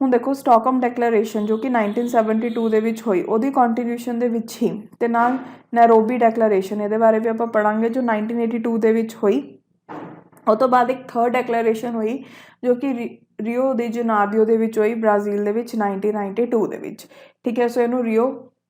हुण देखो स्टॉकहोम डैक्लेरेशन जो कि 1972 दे विच होई, उहदी कॉन्ट्रीब्यूशन दे विच ही ते नाल नैरोबी डैक्लेरेशन, इहदे बारे भी आपां पढ़ांगे जो 1982 दे विच होई। उस तो बाद एक थर्ड डैक्लेरेशन हुई जो कि रियो दी जनादियो दे विच होई ब्राज़ील दे विच 1992 दे विच, ठीक है। सो इनू रियो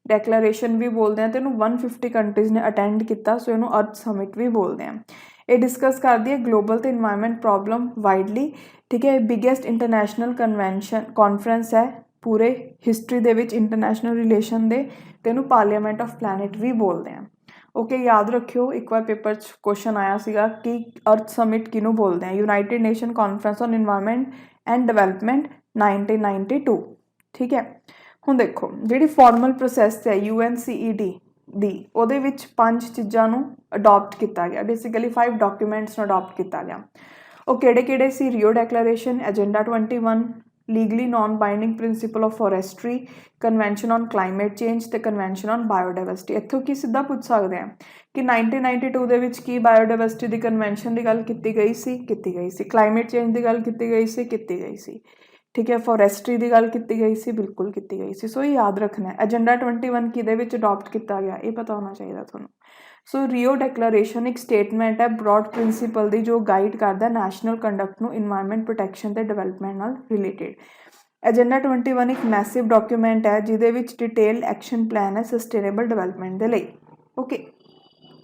डैक्लेरेशन भी बोलते हैं तो इनू 150 कंट्रीज़ ने अटेंड किया, सो इनू अर्थ समिट भी बोलते हैं। ये डिस्कस करती है ग्लोबल तो इन्वायरमेंट प्रॉब्लम वाइडली, ठीक है। बिगेस्ट इंटरनेशनल कन्वेंशन कॉन्फ्रेंस है पूरे हिस्टरी दे विच इंटरनेशनल रिलेशन दे, तो इनू पार्लीमेंट ऑफ प्लैनेट भी बोलते हैं। ओके, याद रखियो एक बार पेपर क्वेश्चन आया सीगा कि अर्थ समिट किनू बोलते हैं, United Nation conference on environment and development 1992, ठीक है। हुण देखो जिहड़ी फॉर्मल प्रोसैस है UNCED दी, उहदे विच 5 चीज़ां नूं अडॉप्ट किया गया, बेसिकली 5 डॉक्यूमेंट्स नूं अडॉप्ट किया गया। वो किहड़े-किहड़े सी, Rio declaration, agenda 21, legally non binding principle of forestry, convention on climate change ते कन्वेंशन ऑन बायोडाइवर्सिटी। इत्थों की सीधा पूछ सकते हैं कि 1992 दे विच की बायोडाइवर्सिटी दी कन्वेंशन की गल की गई सी, क्लाइमेट चेंज की गल की गई सी, ठीक है। फॉरेस्ट्री की गल की गई सी, बिल्कुल की गई सी। सो ये याद रखना है। एजेंडा 21 किहदे विच अडॉप्ट किया गया, ये पता होना चाहिए थोड़ा। सो रियो डैक्लेरेशन एक स्टेटमेंट है ब्रॉड प्रिंसीपल दी जो गाइड करता नैशनल कंडक्ट नूं इन्वायरमेंट प्रोटैक्शन ते डेवलपमेंट नाल रिलेटेड। एजेंडा 21 एक मैसिव डॉक्यूमेंट है जिहदे विच डिटेल एक्शन प्लान है सस्टेनेबल डेवलपमेंट दे लई। ओके,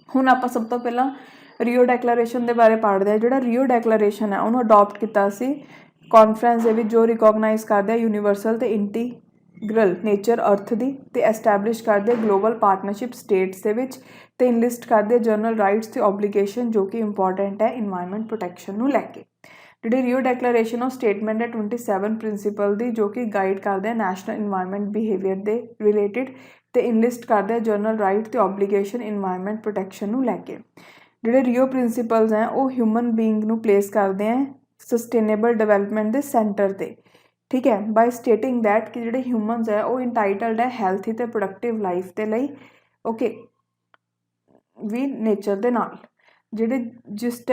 हुण आपां सब तो पहला रियो डैक्लेरेशन के बारे पढ़ते हैं। जिहड़ा रियो डैक्लेरेशन है उन्होंने अडॉप्ट किया सी कॉन्फ्रेंस दे विच जो रिकॉगनाइज करते यूनीवर्सल ते इंटीग्रल नेचर अर्थ दी, ते एस्टैबलिश करते ग्लोबल पार्टनरशिप स्टेट्स दे विच, ते इनलिस्ट करते जनरल राइट्स ते ऑबलीगेशन जो कि इंपॉर्टेंट है इन्वायरमेंट प्रोटैक्शन नूं लैके। जिहड़ी रियो डैक्लेरेशन ऑफ स्टेटमेंट है 27 प्रिंसीपल दी जो कि गाइड करते हैं national environment behaviour they related, ते इनलिस्ट करते हैं जनरल राइट ते ऑबलीगेशन इन्वायरमेंट प्रोटैक्शन नूं लैके। जिहड़े रियो प्रिंसीपल्स हैं वो ह्यूमन बीइंग नूं प्लेस करते हैं सस्टेनेबल डेवलपमेंट के सेंटर ते, ठीक है, बाय स्टेटिंग दैट कि जिहड़े ह्यूमनस है वो इंटाइटल्ड है हैल्थी ते प्रोडक्टिव लाइफ के लिए। ओके, भी नेचर दे नाल जिहड़े जिस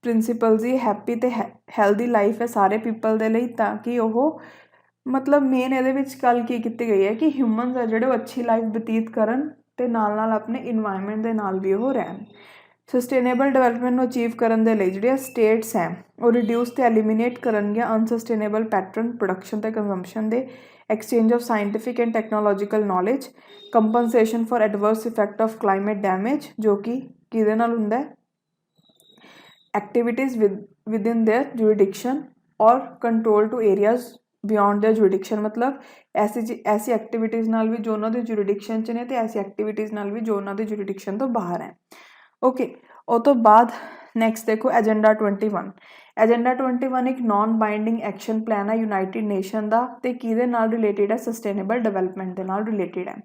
ਪ੍ਰਿੰਸੀਪਲਸ ਹੀ ਹੈਪੀ ਤੇ ਹੈਲਦੀ ਲਾਈਫ ਹੈ ਸਾਰੇ ਪੀਪਲ ਦੇ ਲਈ, ਤਾਂ ਕਿ ਉਹ ਮਤਲਬ ਮੇਨ ਇਹਦੇ ਵਿੱਚ ਗੱਲ ਕੀ ਕੀਤੀ ਗਈ ਹੈ ਕਿ ਹਿਊਮਨਸ ਆ ਜਿਹੜੇ ਉਹ ਅੱਛੀ ਲਾਈਫ ਬਤੀਤ ਕਰਨ ਤੇ ਨਾਲ ਆਪਣੇ ਇਨਵਾਇਰਨਮੈਂਟ ਦੇ ਨਾਲ ਵੀ ਉਹ ਰਹਿਣ। ਸਸਟੇਨੇਬਲ ਡਿਵੈਲਪਮੈਂਟ ਨੂੰ ਅਚੀਵ ਕਰਨ ਦੇ ਲਈ ਜਿਹੜੀਆਂ ਸਟੇਟਸ ਹੈ ਉਹ ਰਿਡਿਊਸ ਤੇ ਐਲੀਮੀਨੇਟ ਕਰਨਗੀਆਂ ਅਨਸਸਟੇਨੇਬਲ ਪੈਟਰਨ ਪ੍ਰੋਡਕਸ਼ਨ ਤੇ ਕੰਜ਼ੰਪਸ਼ਨ ਦੇ, exchange of scientific and technological knowledge, compensation for adverse effect of climate damage, ਜੋ ਕਿ ਕਿਹਦੇ ਨਾਲ ਹੁੰਦਾ ਹੈ, एक्टिविटीज़ within their jurisdiction और control to areas beyond their jurisdiction, मतलब ऐसी एक्टिविटीज़ नाल भी जो उन्होंने जुरिडिक्शन च ने ते ऐसी एक्टिविटीज़ नाल भी जो उन्होंने जुरिडिक्शन तो बाहर है। ओके, उस तो बाद नैक्सट देखो एजेंडा 21। एजेंडा 21 एक नॉन बाइंडिंग एक्शन प्लान है यूनाइटेड नेशन का, तो किहदे नाल रिलेटेड है, सस्टेनेबल डिवेलपमेंट के नाल रिलेटेड है।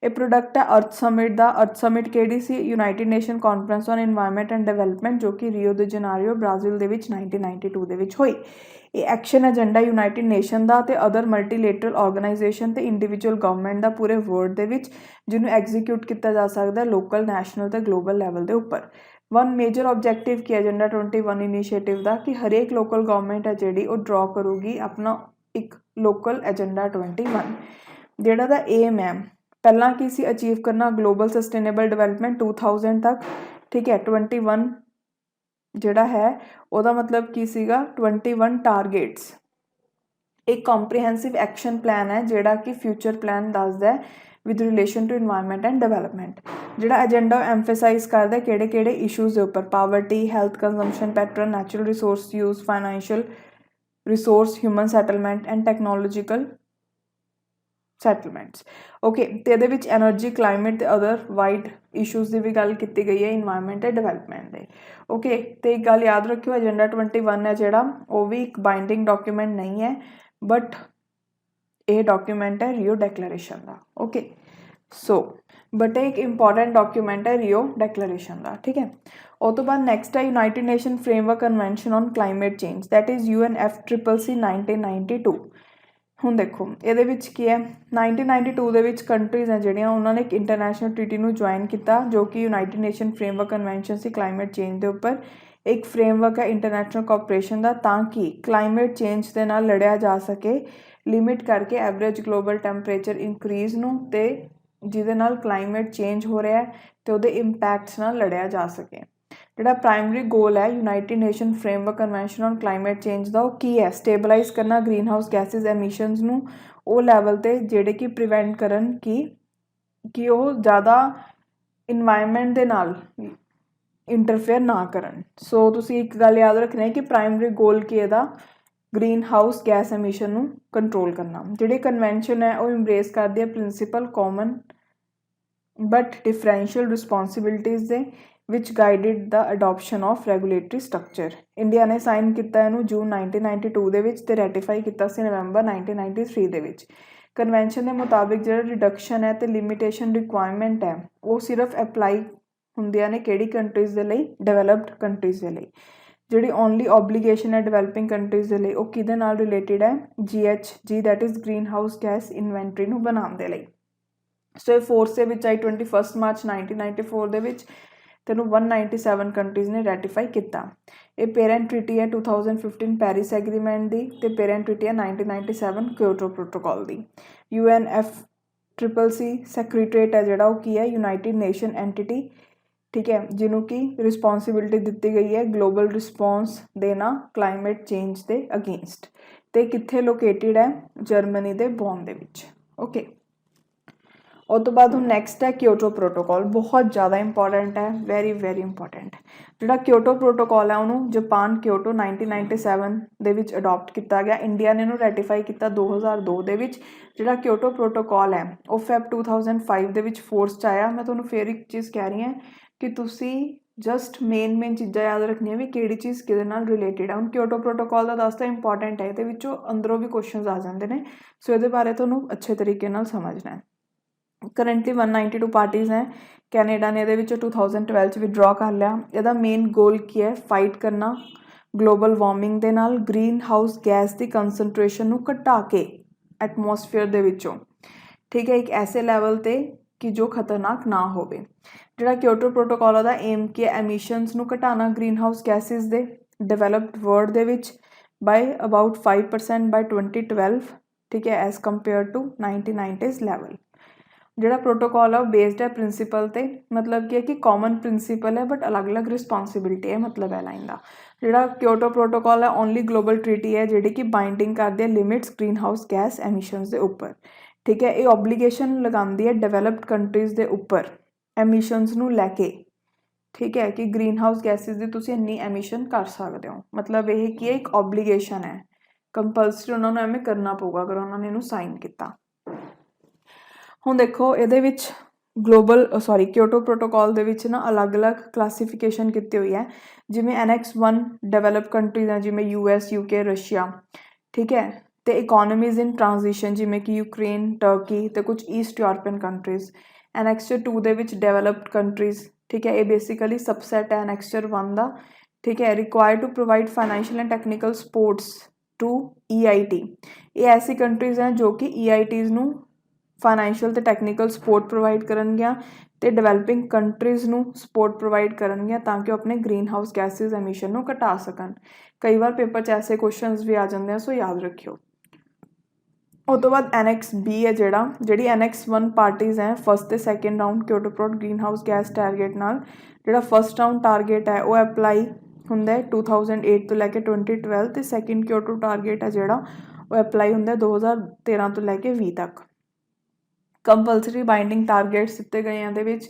ये प्रोडक्ट है अर्थ समिट का। अर्थ समिट किहड़ी सी, United Nation conference on environment and development, जो कि रियो द जनेरियो ब्राज़ील दे विच 1992 दे विच होई। ये एक्शन एजेंडा यूनाइटेड नेशन का ते अदर मल्टीलेटरल ऑर्गेनाइजेशन ते इंडिविजुअल गवर्नमेंट का पूरे वर्ल्ड दे विच जिन्होंने एग्जीक्यूट किया जा सकता है लोकल, नैशनल ते ग्लोबल लैवल के उपर। वन मेजर ऑब्जेक्टिव की एजेंडा 21 इनीशिएटिव का कि हरेक लोकल गवर्नमेंट है जी वो ड्रॉ करूगी अपना एक लोकल एजेंडा 21, जिहड़ा दा एम है पहला की सी अचीव करना ग्लोबल सस्टेनेबल डिवेलपमेंट 2000 तक, ठीक है। 21 जिहड़ा है उहदा मतलब की सीगा 21 टारगेट्स, एक कॉम्प्रीहेंसिव एक्शन प्लान है जिहड़ा कि फ्यूचर प्लान दसदा है with relation to environment and development. जिहड़ा एजेंडा एम्फेसाइज करदा है किहड़े इशूज़ के उपर, poverty, health consumption pattern, natural resource use, financial resource, human settlement and technological settlements. Okay, तो ये energy, climate other wide issues की भी गल की गई है इन्वायरमेंट एंड डिवेलपमेंट के। ओके, तो एक गल याद रखियो, एजेंडा 21 है जिहड़ा वो भी एक बाइंडिंग डॉक्यूमेंट नहीं है, बट ये डॉक्यूमेंट है रियो डिक्लेरेशन का। ओके, सो बट एक इंपॉर्टेंट डॉक्यूमेंट है रियो डिक्लेरेशन का, ठीक है। उस तो बाद नैक्सट है United nation framework convention on climate change, that is UNFCCC 1992। हुण देखो ये की है 1992 दे विच कंट्रीज़ हैं जिहड़ियां उन्होंने एक इंटरनेशनल ट्रीटी नूं ज्वाइन किया जो कि यूनाइटेड नेशन फ्रेमवर्क कन्वेंशन सी क्लाइमेट चेंज के उपर एक फ्रेमवर्क है इंटरनेशनल कोऑपरेशन का, ताकि क्लाइमेट चेंज के नाल लड़िया जा सके, लिमिट करके एवरेज ग्लोबल टैंपरेचर इंक्रीज़ नूं ते जिहदे नाल क्लाइमेट चेंज हो रहा है तो उहदे इंपैक्ट्स नाल लड़िया जा सके। जिहड़ा प्राइमरी गोल है United nation framework convention on climate change का, वो की है, स्टेबलाइज करना ग्रीन हाउस गैसिज एमिशनस नूं वो लैवल ते जिहड़े कि प्रिवेंट करन कि वो ज़्यादा इन्वायरमेंट दे नाल इंटरफेयर ना करन। सो तुसीं एक गल याद रखनी है कि प्राइमरी गोल की इहदा ग्रीन हाउस गैस एमिशन नूं कंट्रोल करना। जिहड़ी कन्वेंशन है वो इंब्रेस करदी है principal common but differential responsibilities they which guided the adoption of regulatory structure. India ने साइन किया इनू जून 1992 दे विच ते रेटिफाई किया सी नवंबर 1993 दे विच। कन्वेंशन के मुताबिक जो रिडक्शन है तो लिमिटेशन रिक्वायरमेंट है वो सिर्फ अप्लाई होंदियां ने किहड़ी कंट्रीज़ दे लई, डेवलप्ड कंट्रीज़ दे लई। जिहड़ी ओनली ऑबलीगेशन है डेवलपिंग कंट्रीज़ दे लई वो किहदे नाल रिलेटेड है, GHG that is green house gas inventory नूं बनाउण दे लई। सो ये फोर्स दे विच आई 21 मार्च 1994 दे विच तेनू 197 कंट्रीज़ ने रेटिफाई किया। ये पेरेंट ट्रीटी है 2015 पैरिस एग्रीमेंट की, तो पेरेंट ट्रीटी है 1997 क्योटो प्रोटोकॉल की। UNFCCC सैक्रेटरीएट है जिहड़ा वो की है यूनाइटेड नेशन एंटिटी, ठीक है, जिन्हों की रिस्पॉन्सिबिलिटी दी गई है ग्लोबल रिस्पॉन्स देना क्लाइमेट चेंज के अगेंस्ट। तो कित्थे लोकेटेड है, जर्मनी के बॉन दे विच। ओके, उस तो बाद हम नैक्सट है क्योटो प्रोटोकॉल, बहुत ज़्यादा इंपॉर्टेंट है, वेरी इंपॉर्टेंट। जिहड़ा क्योटो प्रोटोकॉल है उन्होंने जापान क्योटो 1997 दे विच अडॉप्ट किया गया। इंडिया ने इन्हूं रेटिफाई किया 2002 दे विच। जिहड़ा क्योटो प्रोटोकॉल है वो Feb 2005 दे विच फोर्स च आया। मैं तुहानूं फिर एक चीज़ कह रही हैं कि तुसी जस्ट मेन चीज़ां याद रखनिया भी किहड़ी चीज़ किहदे नाल रिलेटेड है। हुण क्योटो प्रोटोकॉल का दसदा इंपॉर्टेंट है, इहदे विचों अंदरों भी क्वेश्चन आ जाते हैं, सो इहदे बारे तुहानूं अच्छे तरीके नाल समझना है। करंटली 192 पार्टीज़ हैं। कैनेडा ने ये 2012 विड्रॉ कर लिया। यदा मेन गोल की है, फाइट करना ग्लोबल वार्मिंग के नाल, ग्रीन हाउस गैस की कंसनट्रेशन नूं घटा के एटमोसफेयर दे विचों, ठीक है, एक ऐसे लैवल ते कि जो खतरनाक ना होवे। ਜਿਹੜਾ ਕਿਓਟੋ ਪ੍ਰੋਟੋਕੋਲ ਉਹਦਾ ਏਮ ਕੀ ਹੈ, ਐਮਿਸ਼ਨਸ ਨੂੰ ਘਟਾਉਣਾ ਗ੍ਰੀਨ ਹਾਊਸ ਗੈਸਿਸ ਦੇ ਡਿਵੈਲਪਡ ਵਰਲਡ ਦੇ ਵਿੱਚ ਬਾਈ ਅਬਾਊਟ 5% ਬਾਈ 2012, ਠੀਕ ਹੈ, as compare to 1990s level. ਜਿਹੜਾ ਪ੍ਰੋਟੋਕੋਲ ਆ ਉਹ ਬੇਸਡ ਹੈ ਪ੍ਰਿੰਸੀਪਲ 'ਤੇ, ਮਤਲਬ ਕੀ ਹੈ ਕਿ ਕਾਮਨ ਪ੍ਰਿੰਸੀਪਲ ਹੈ ਬਟ ਅਲੱਗ-ਅਲੱਗ ਰਿਸਪੋਂਸੀਬਿਲਿਟੀ ਹੈ, ਮਤਲਬ ਹੈ ਲਾਈਨ ਦਾ। ਜਿਹੜਾ ਕਿਓਟੋ ਪ੍ਰੋਟੋਕੋਲ ਹੈ ਓਨਲੀ ਗਲੋਬਲ ਟ੍ਰੀਟੀ ਹੈ ਜਿਹੜੀ ਕਿ ਬਾਈਂਡਿੰਗ ਕਰਦੀ ਹੈ ਲਿਮਿਟਸ ਗ੍ਰੀਨ ਹਾਊਸ ਗੈਸ ਐਮਿਸ਼ਨਸ ਦੇ ਉੱਪਰ, ਠੀਕ ਹੈ। ਇਹ ਓਬਲੀਗੇਸ਼ਨ ਲਗਾਉਂਦੀ ਹੈ ਡਿਵੈਲਪਡ ਕੰਟਰੀਜ਼ ਦੇ ਉੱਪਰ ਐਮਿਸ਼ਨਸ ਨੂੰ ਲੈ ਕੇ, ਠੀਕ ਹੈ, ਕਿ ਗ੍ਰੀਨ ਹਾਊਸ ਗੈਸਿਸ ਦੀ ਤੁਸੀਂ ਇੰਨੀ ਐਮਿਸ਼ਨ ਕਰ ਸਕਦੇ ਹੋ। ਮਤਲਬ ਇਹ ਕੀ ਹੈ, ਇੱਕ ਓਬਲੀਗੇਸ਼ਨ ਹੈ, ਕੰਪਲਸਰੀ ਉਹਨਾਂ ਨੂੰ ਐਵੇਂ ਕਰਨਾ ਪਊਗਾ ਅਗਰ ਉਹਨਾਂ ਨੇ ਇਹਨੂੰ ਸਾਈਨ ਕੀਤਾ। ਹੁਣ ਦੇਖੋ ਇਹਦੇ ਵਿੱਚ ਕਿਓਟੋ ਪ੍ਰੋਟੋਕੋਲ ਦੇ ਵਿੱਚ ਨਾ ਅਲੱਗ-ਅਲੱਗ ਕਲਾਸੀਫਿਕੇਸ਼ਨ ਕੀਤੀ ਹੋਈ ਹੈ, ਜਿਵੇਂ Annex 1 ਡਿਵੈਲਪ ਕੰਟਰੀਜ਼ ਹੈ ਜਿਵੇਂ US, UK, ਰਸ਼ੀਆ, ਠੀਕ ਹੈ, ਅਤੇ ਇਕੋਨਮੀਜ਼ ਇਨ ਟ੍ਰਾਂਜੀਸ਼ਨ ਜਿਵੇਂ ਕਿ ਯੂਕਰੇਨ, ਟਰਕੀ ਅਤੇ ਕੁਝ ਈਸਟ ਯੂਰਪੀਅਨ ਕੰਟਰੀਜ਼। Annexure 2 ਦੇ ਵਿੱਚ ਡਿਵੈਲਪਡ ਕੰਟਰੀਜ਼, ਠੀਕ ਹੈ, ਇਹ ਬੇਸਿਕਲੀ ਸਬਸੈਟ ਹੈ Annexure 1 ਦਾ, ਠੀਕ ਹੈ। Required to provide financial and technical supports to EIT, ਇਹ ਐਸੀ ਕੰਟਰੀਜ਼ ਹੈ ਜੋ ਕਿ EITs ਨੂੰ ਫਾਈਨੈਂਸ਼ੀਅਲ ਅਤੇ ਟੈਕਨੀਕਲ ਸਪੋਰਟ ਪ੍ਰੋਵਾਈਡ ਕਰਨਗੀਆਂ ਅਤੇ ਡਿਵੈਲਪਿੰਗ ਕੰਟਰੀਜ਼ ਨੂੰ ਸਪੋਰਟ ਪ੍ਰੋਵਾਈਡ ਕਰਨਗੀਆਂ ਤਾਂ ਕਿ ਉਹ ਆਪਣੇ ਗ੍ਰੀਨ ਹਾਊਸ ਗੈਸਿਸ ਐਮਿਸ਼ਨ ਨੂੰ ਘਟਾ ਸਕਣ। ਕਈ ਵਾਰ ਪੇਪਰ 'ਚ ਐਸੇ ਕੁਐਸਚਨਸ ਵੀ ਆ ਜਾਂਦੇ ਆ, ਸੋ ਯਾਦ ਰੱਖਿਓ। ਉਹ ਤੋਂ ਬਾਅਦ Annex B ਹੈ ਜਿਹੜੀ Annex 1 ਪਾਰਟੀਜ਼ ਹੈ ਫਸਟ ਅਤੇ second round Kyoto protocol greenhouse gas target ਨਾਲ। ਜਿਹੜਾ ਫਸਟ ਰਾਊਂਡ ਟਾਰਗੇਟ ਹੈ ਉਹ ਅਪਲਾਈ ਹੁੰਦਾ ਹੈ 2008 ਤੋਂ ਲੈ ਕੇ 2012, ਅਤੇ ਸੈਕਿੰਡ ਕਿਓਟੋ ਟਾਰਗੇਟ ਹੈ ਜਿਹੜਾ ਉਹ ਅਪਲਾਈ ਹੁੰਦਾ 2013 ਤੋਂ ਲੈ ਕੇ 20 ਤੱਕ। ਕੰਪਲਸਰੀ ਬਾਈਂਡਿੰਗ ਟਾਰਗੇਟਸ ਦਿੱਤੇ ਗਏ ਇਹਦੇ ਵਿੱਚ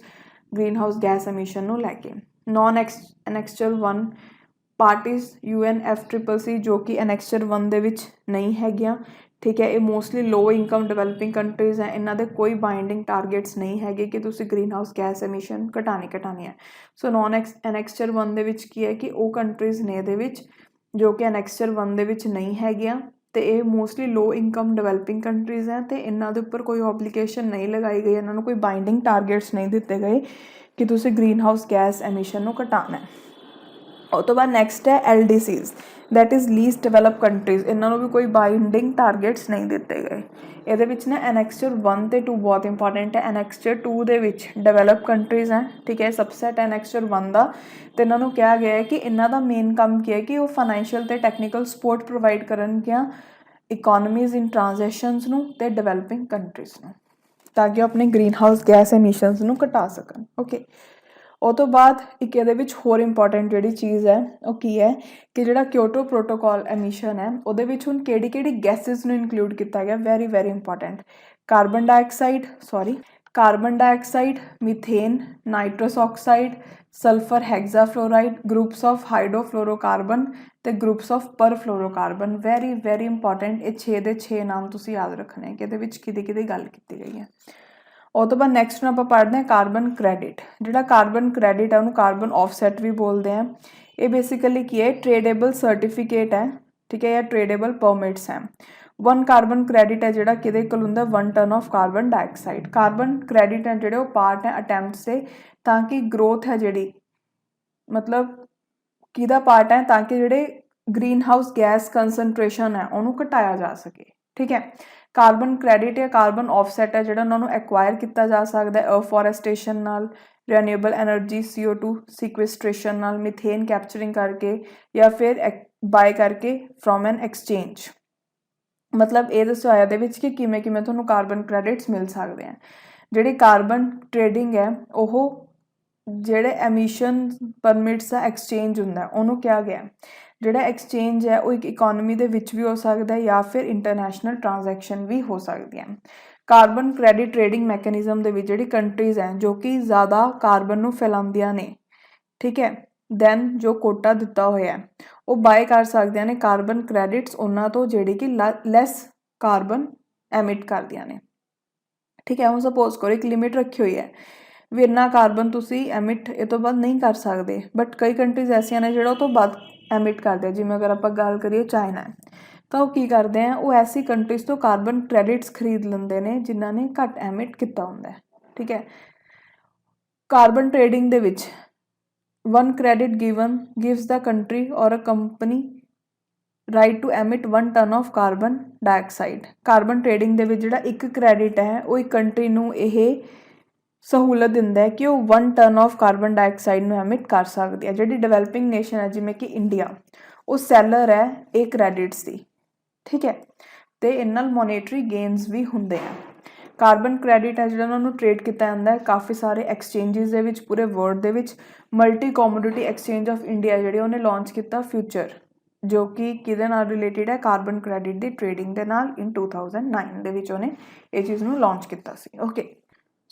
ਗ੍ਰੀਨ ਹਾਊਸ ਗੈਸ ਐਮਿਸ਼ਨ ਨੂੰ ਲੈ ਕੇ। ਨੋਨ Annexure 1 ਪਾਰਟੀਜ਼ UNFCCC ਜੋ ਕਿ Annexure 1 ਦੇ ਵਿੱਚ ਨਹੀਂ ਹੈਗੀਆਂ, ਠੀਕ ਹੈ। ਇਹ ਮੋਸਟਲੀ ਲੋ ਇਨਕਮ ਡਿਵੈਲਪਿੰਗ ਕੰਟਰੀਜ਼ ਹੈ, ਇਹਨਾਂ ਦੇ ਕੋਈ ਬਾਈਂਡਿੰਗ ਟਾਰਗੇਟਸ ਨਹੀਂ ਹੈਗੇ ਕਿ ਤੁਸੀਂ ਗ੍ਰੀਨ ਹਾਊਸ ਗੈਸ ਐਮਿਸ਼ਨ ਘਟਾਉਣੀ ਹੈ। ਸੋ ਨੋਨ Annexure 1 ਦੇ ਵਿੱਚ ਕੀ ਹੈ ਕਿ ਉਹ ਕੰਟਰੀਜ਼ ਨੇ ਇਹਦੇ ਵਿੱਚ ਜੋ ਕਿ Annexure 1 ਦੇ ਵਿੱਚ ਨਹੀਂ ਹੈਗੀਆਂ, ਅਤੇ ਇਹ ਮੋਸਟਲੀ ਲੋ ਇਨਕਮ ਡਿਵੈਲਪਿੰਗ ਕੰਟਰੀਜ਼ ਹੈ, ਅਤੇ ਇਹਨਾਂ ਦੇ ਉੱਪਰ ਕੋਈ ਓਬਲੀਗੇਸ਼ਨ ਨਹੀਂ ਲਗਾਈ ਗਈ, ਇਹਨਾਂ ਨੂੰ ਕੋਈ ਬਾਈਂਡਿੰਗ ਟਾਰਗੇਟਸ ਨਹੀਂ ਦਿੱਤੇ ਗਏ ਕਿ ਤੁਸੀਂ ਗ੍ਰੀਨ ਹਾਊਸ ਗੈਸ ਐਮਿਸ਼ਨ ਨੂੰ ਘਟਾਉਣਾ। ਉਹ ਤੋਂ ਬਾਅਦ ਨੈਕਸਟ ਹੈ LDCs, that is least develop countries, ਇਹਨਾਂ ਨੂੰ ਵੀ ਕੋਈ ਬਾਈਂਡਿੰਗ ਟਾਰਗੇਟਸ ਨਹੀਂ ਦਿੱਤੇ ਗਏ। ਇਹਦੇ ਵਿੱਚ ਨਾ Annexure 1 ਅਤੇ 2 ਬਹੁਤ ਇੰਪੋਰਟੈਂਟ ਹੈ। Annexure 2 ਦੇ ਵਿੱਚ ਡਿਵੈਲਪ ਕੰਟਰੀਜ਼ ਹੈ, ਠੀਕ ਹੈ, ਸਬਸੈਟ Annexure 1 ਦਾ, ਅਤੇ ਇਹਨਾਂ ਨੂੰ ਕਿਹਾ ਗਿਆ ਹੈ ਕਿ ਇਹਨਾਂ ਦਾ ਮੇਨ ਕੰਮ ਕੀ ਹੈ ਕਿ ਉਹ ਫਾਈਨੈਂਸ਼ੀਅਲ ਅਤੇ ਟੈਕਨੀਕਲ ਸਪੋਰਟ ਪ੍ਰੋਵਾਈਡ ਕਰਨਗੀਆਂ ਇਕੋਨਮੀਜ਼ ਇਨ ਟ੍ਰਾਂਜੈਕਸ਼ਨਸ ਨੂੰ ਅਤੇ ਡਿਵੈਲਪਿੰਗ ਕੰਟਰੀਜ਼ ਨੂੰ ਤਾਂ ਕਿ ਉਹ ਆਪਣੇ ਗ੍ਰੀਨ ਹਾਊਸ ਗੈਸ ਐਮਿਸ਼ਨਸ ਨੂੰ ਘਟਾ ਸਕਣ, ਓਕੇ। ਉਹ ਤੋਂ ਬਾਅਦ ਇੱਕ ਇਹਦੇ ਵਿੱਚ ਹੋਰ ਇੰਪੋਰਟੈਂਟ ਜਿਹੜੀ ਚੀਜ਼ ਹੈ ਉਹ ਕੀ ਹੈ ਕਿ ਜਿਹੜਾ ਕਿਓਟੋ ਪ੍ਰੋਟੋਕੋਲ ਐਮਿਸ਼ਨ ਹੈ ਉਹਦੇ ਵਿੱਚ ਹੁਣ ਕਿਹੜੀ ਗੈਸਿਸ ਨੂੰ ਇਨਕਲੂਡ ਕੀਤਾ ਗਿਆ, very important. Carbon dioxide, methane, nitrous oxide, sulphur hexafluoride, groups of hydrofluorocarbon ਅਤੇ groups of perfluorocarbon, very important. ਇਹ 6 ਦੇ 6 ਨਾਮ ਤੁਸੀਂ ਯਾਦ ਰੱਖਣੇ ਕਿ ਇਹਦੇ ਵਿੱਚ ਕਿਹਦੀ ਗੱਲ ਕੀਤੀ ਗਈ ਹੈ। ਉਹ ਤੋਂ ਬਾਅਦ ਨੈਕਸਟ ਨੂੰ ਆਪਾਂ ਪੜ੍ਹਦੇ ਹਾਂ ਕਾਰਬਨ ਕ੍ਰੈਡਿਟ। ਜਿਹੜਾ ਕਾਰਬਨ ਕ੍ਰੈਡਿਟ ਹੈ ਉਹਨੂੰ ਕਾਰਬਨ ਆਫਸੈਟ ਵੀ ਬੋਲਦੇ ਆ। ਇਹ ਬੇਸਿਕਲੀ ਕੀ ਹੈ, ਟ੍ਰੇਡੇਬਲ ਸਰਟੀਫਿਕੇਟ ਹੈ, ਠੀਕ ਹੈ, ਜਾਂ ਟ੍ਰੇਡੇਬਲ ਪਰਮਿਟਸ ਹੈ। 1 ਕਾਰਬਨ ਕ੍ਰੈਡਿਟ ਹੈ ਜਿਹੜਾ ਕਿਹਦੇ ਕੋਲ ਹੁੰਦਾ 1 ton of carbon dioxide. Carbon credit ਹੈ ਜਿਹੜੇ ਉਹ ਪਾਰਟ ਹੈ ਅਟੈਂਪਟਸ ਦੇ ਤਾਂ ਕਿ ਗਰੋਥ ਹੈ ਜਿਹੜੀ, ਮਤਲਬ ਕਿਹਦਾ ਪਾਰਟ ਹੈ ਤਾਂ ਕਿ ਜਿਹੜੇ ਗ੍ਰੀਨ ਹਾਊਸ ਗੈਸ ਕੰਸਨਟ੍ਰੇਸ਼ਨ ਹੈ ਉਹਨੂੰ ਘਟਾਇਆ ਜਾ ਸਕੇ, ਠੀਕ ਹੈ। ਕਾਰਬਨ ਕ੍ਰੈਡਿਟ ਜਾਂ ਕਾਰਬਨ ਆਫਸੈਟ ਹੈ ਜਿਹੜਾ ਉਹਨਾਂ ਨੂੰ ਐਕਵਾਇਰ ਕੀਤਾ ਜਾ ਸਕਦਾ ਹੈ ਅਫੋਰੈਸਟੇਸ਼ਨ ਨਾਲ, ਰੀਨਿਊਏਬਲ ਐਨਰਜੀ CO2 ਸਿਕੁਐਸਟ੍ਰੇਸ਼ਨ ਨਾਲ, ਮਿਥੇਨ ਕੈਪਚਰਿੰਗ ਕਰਕੇ, ਜਾਂ ਫਿਰ ਬਾਏ ਕਰਕੇ ਫਰੋਮ ਐਨ ਐਕਸਚੇਂਜ। ਮਤਲਬ ਇਹ ਦੱਸਿਆ ਹੋਇਆ ਇਹਦੇ ਵਿੱਚ ਕਿ ਕਿਵੇਂ ਤੁਹਾਨੂੰ ਕਾਰਬਨ ਕ੍ਰੈਡਿਟਸ ਮਿਲ ਸਕਦੇ ਆ। ਜਿਹੜੀ ਕਾਰਬਨ ਟ੍ਰੇਡਿੰਗ ਹੈ ਉਹ ਜਿਹੜੇ ਐਮਿਸ਼ਨ ਪਰਮਿਟਸ ਦਾ ਐਕਸਚੇਂਜ ਹੁੰਦਾ ਉਹਨੂੰ ਕਿਹਾ ਗਿਆ। ਜਿਹੜਾ ਐਕਸਚੇਂਜ ਹੈ ਉਹ ਇੱਕ ਇਕੋਨਮੀ ਦੇ ਵਿੱਚ ਵੀ ਹੋ ਸਕਦਾ ਜਾਂ ਫਿਰ ਇੰਟਰਨੈਸ਼ਨਲ ਟ੍ਰਾਂਜੈਕਸ਼ਨ ਵੀ ਹੋ ਸਕਦੀ ਹੈ। ਕਾਰਬਨ ਕ੍ਰੈਡਿਟ ਟ੍ਰੇਡਿੰਗ ਮੈਕੈਨਿਜ਼ਮ ਦੇ ਵਿੱਚ ਜਿਹੜੀ ਕੰਟਰੀਜ਼ ਹੈ ਜੋ ਕਿ ਜ਼ਿਆਦਾ ਕਾਰਬਨ ਨੂੰ ਫੈਲਾਉਂਦੀਆਂ ਨੇ, ਠੀਕ ਹੈ, ਦੈਨ ਜੋ ਕੋਟਾ ਦਿੱਤਾ ਹੋਇਆ ਉਹ ਬਾਏ ਕਰ ਸਕਦੀਆਂ ਨੇ ਕਾਰਬਨ ਕ੍ਰੈਡਿਟਸ ਉਹਨਾਂ ਤੋਂ ਜਿਹੜੀ ਕਿ ਲੈਸ ਕਾਰਬਨ ਐਮਿਟ ਕਰਦੀਆਂ ਨੇ, ਠੀਕ ਹੈ। ਹੁਣ ਸਪੋਜ਼ ਕਰੋ ਇੱਕ ਲਿਮਿਟ ਰੱਖੀ ਹੋਈ ਹੈ ਵੀ ਇੰਨਾ ਕਾਰਬਨ ਤੁਸੀਂ ਐਮਿਟ ਇਹ ਤੋਂ ਬਾਅਦ ਨਹੀਂ ਕਰ ਸਕਦੇ, ਬਟ ਕਈ ਕੰਟਰੀਜ਼ ਐਸੀਆਂ ਨੇ ਜਿਹੜਾ ਉਹ ਤੋਂ ਵੱਧ ਐਮਿਟ ਕਰਦੇ ਆ। ਜਿਵੇਂ ਅਗਰ ਆਪਾਂ ਗੱਲ ਕਰੀਏ ਚਾਈਨਾ ਹੈ ਤਾਂ ਉਹ ਕੀ ਕਰਦੇ ਆ, ਉਹ ਐਸੀ ਕੰਟਰੀਜ਼ ਤੋਂ ਕਾਰਬਨ ਕ੍ਰੈਡਿਟਸ ਖਰੀਦ ਲੈਂਦੇ ਨੇ ਜਿਨ੍ਹਾਂ ਨੇ ਘੱਟ ਐਮਿਟ ਕੀਤਾ ਹੁੰਦਾ, ਠੀਕ ਹੈ। ਕਾਰਬਨ ਟ੍ਰੇਡਿੰਗ ਦੇ ਵਿੱਚ 1 credit gives the country or a company right to emit 1 ton of carbon dioxide। Carbon trading ਦੇ ਵਿੱਚ ਜਿਹੜਾ 1 ਕ੍ਰੈਡਿਟ ਹੈ ਉਹ ਇੱਕ ਕੰਟਰੀ ਨੂੰ ਇਹ सहूलत दिंदा है कि वो 1 टन ऑफ कार्बन डाइऑक्साइड ਨੂੰ ਐਮਿਟ ਕਰ ਸਕਦੀ ਹੈ। ਜਿਹੜੀ ਡਿਵੈਲਪਿੰਗ ਨੇਸ਼ਨ ਹੈ ਜਿਵੇਂ ਕਿ ਇੰਡੀਆ, ਉਹ ਸੈਲਰ ਹੈ ਇਹ ਕ੍ਰੈਡਿਟਸ ਦੀ, ਠੀਕ ਹੈ, ਤੇ ਇਹਨਾਂ ਨਾਲ ਮੋਨੇਟਰੀ ਗੇਨਸ ਵੀ ਹੁੰਦੇ ਆ। ਕਾਰਬਨ ਕ੍ਰੈਡਿਟ ਹੈ ਜਿਹੜਾ ਉਹਨਾਂ ਨੂੰ ਟ੍ਰੇਡ ਕੀਤਾ ਜਾਂਦਾ ਹੈ ਕਾਫੀ ਸਾਰੇ ਐਕਸਚੇਂਜਿਸ ਦੇ ਵਿੱਚ ਪੂਰੇ ਵਰਲਡ ਦੇ ਵਿੱਚ। ਮਲਟੀ ਕੋਮੋਡਿਟੀ ਐਕਸਚੇਂਜ ਆਫ ਇੰਡੀਆ ਜਿਹੜੇ ਉਹਨੇ ਲਾਂਚ ਕੀਤਾ ਫਿਊਚਰ, ਜੋ ਕਿ ਕਿਹਦੇ ਨਾਲ ਰਿਲੇਟਿਡ ਹੈ, ਕਾਰਬਨ ਕ੍ਰੈਡਿਟ ਦੀ ਟ੍ਰੇਡਿੰਗ ਦੇ ਨਾਲ। ਇਨ 2009 ਦੇ ਵਿੱਚ ਉਹਨੇ ਇਹ ਚੀਜ਼ ਨੂੰ ਲਾਂਚ ਕੀਤਾ ਸੀ। Okay,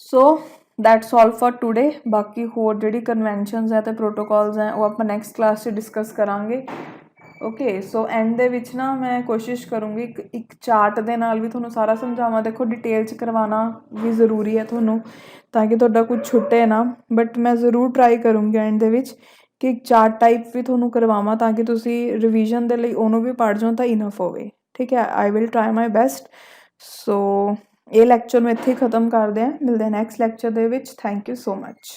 so that's all for today. ਬਾਕੀ ਹੋਰ ਜਿਹੜੀ ਕਨਵੈਨਸ਼ਨਸ ਹੈ ਅਤੇ ਪ੍ਰੋਟੋਕੋਲਸ ਹੈ ਉਹ ਆਪਾਂ ਨੈਕਸਟ ਕਲਾਸ 'ਚ ਡਿਸਕਸ ਕਰਾਂਗੇ। ਓਕੇ, ਸੋ ਐਂਡ ਦੇ ਵਿੱਚ ਨਾ ਮੈਂ ਕੋਸ਼ਿਸ਼ ਕਰੂੰਗੀ ਇੱਕ ਚਾਰਟ ਦੇ ਨਾਲ ਵੀ ਤੁਹਾਨੂੰ ਸਾਰਾ ਸਮਝਾਵਾਂ। ਦੇਖੋ ਡਿਟੇਲ 'ਚ ਕਰਵਾਉਣਾ ਵੀ ਜ਼ਰੂਰੀ ਹੈ ਤੁਹਾਨੂੰ, ਤਾਂ ਕਿ ਤੁਹਾਡਾ ਕੁਝ ਛੁੱਟੇ ਨਾ, ਬਟ ਮੈਂ ਜ਼ਰੂਰ ਟਰਾਈ ਕਰੂੰਗੀ ਐਂਡ ਦੇ ਵਿੱਚ ਕਿ ਇੱਕ ਚਾਰਟ ਟਾਈਪ ਵੀ ਤੁਹਾਨੂੰ ਕਰਵਾਵਾਂ, ਤਾਂ ਕਿ ਤੁਸੀਂ ਰਿਵੀਜ਼ਨ ਦੇ ਲਈ ਉਹਨੂੰ ਵੀ ਪੜ੍ਹ ਜਾਓ ਤਾਂ ਇਨਫ ਹੋਵੇ। ਠੀਕ ਹੈ, I will try my best. So ਇਹ ਲੈਕਚਰ ਨੂੰ ਇੱਥੇ ਹੀ ਖ਼ਤਮ ਕਰਦੇ ਹਾਂ, ਮਿਲਦੇ ਹਾਂ ਨੈਕਸਟ ਲੈਕਚਰ ਦੇ ਵਿੱਚ। Thank you so much.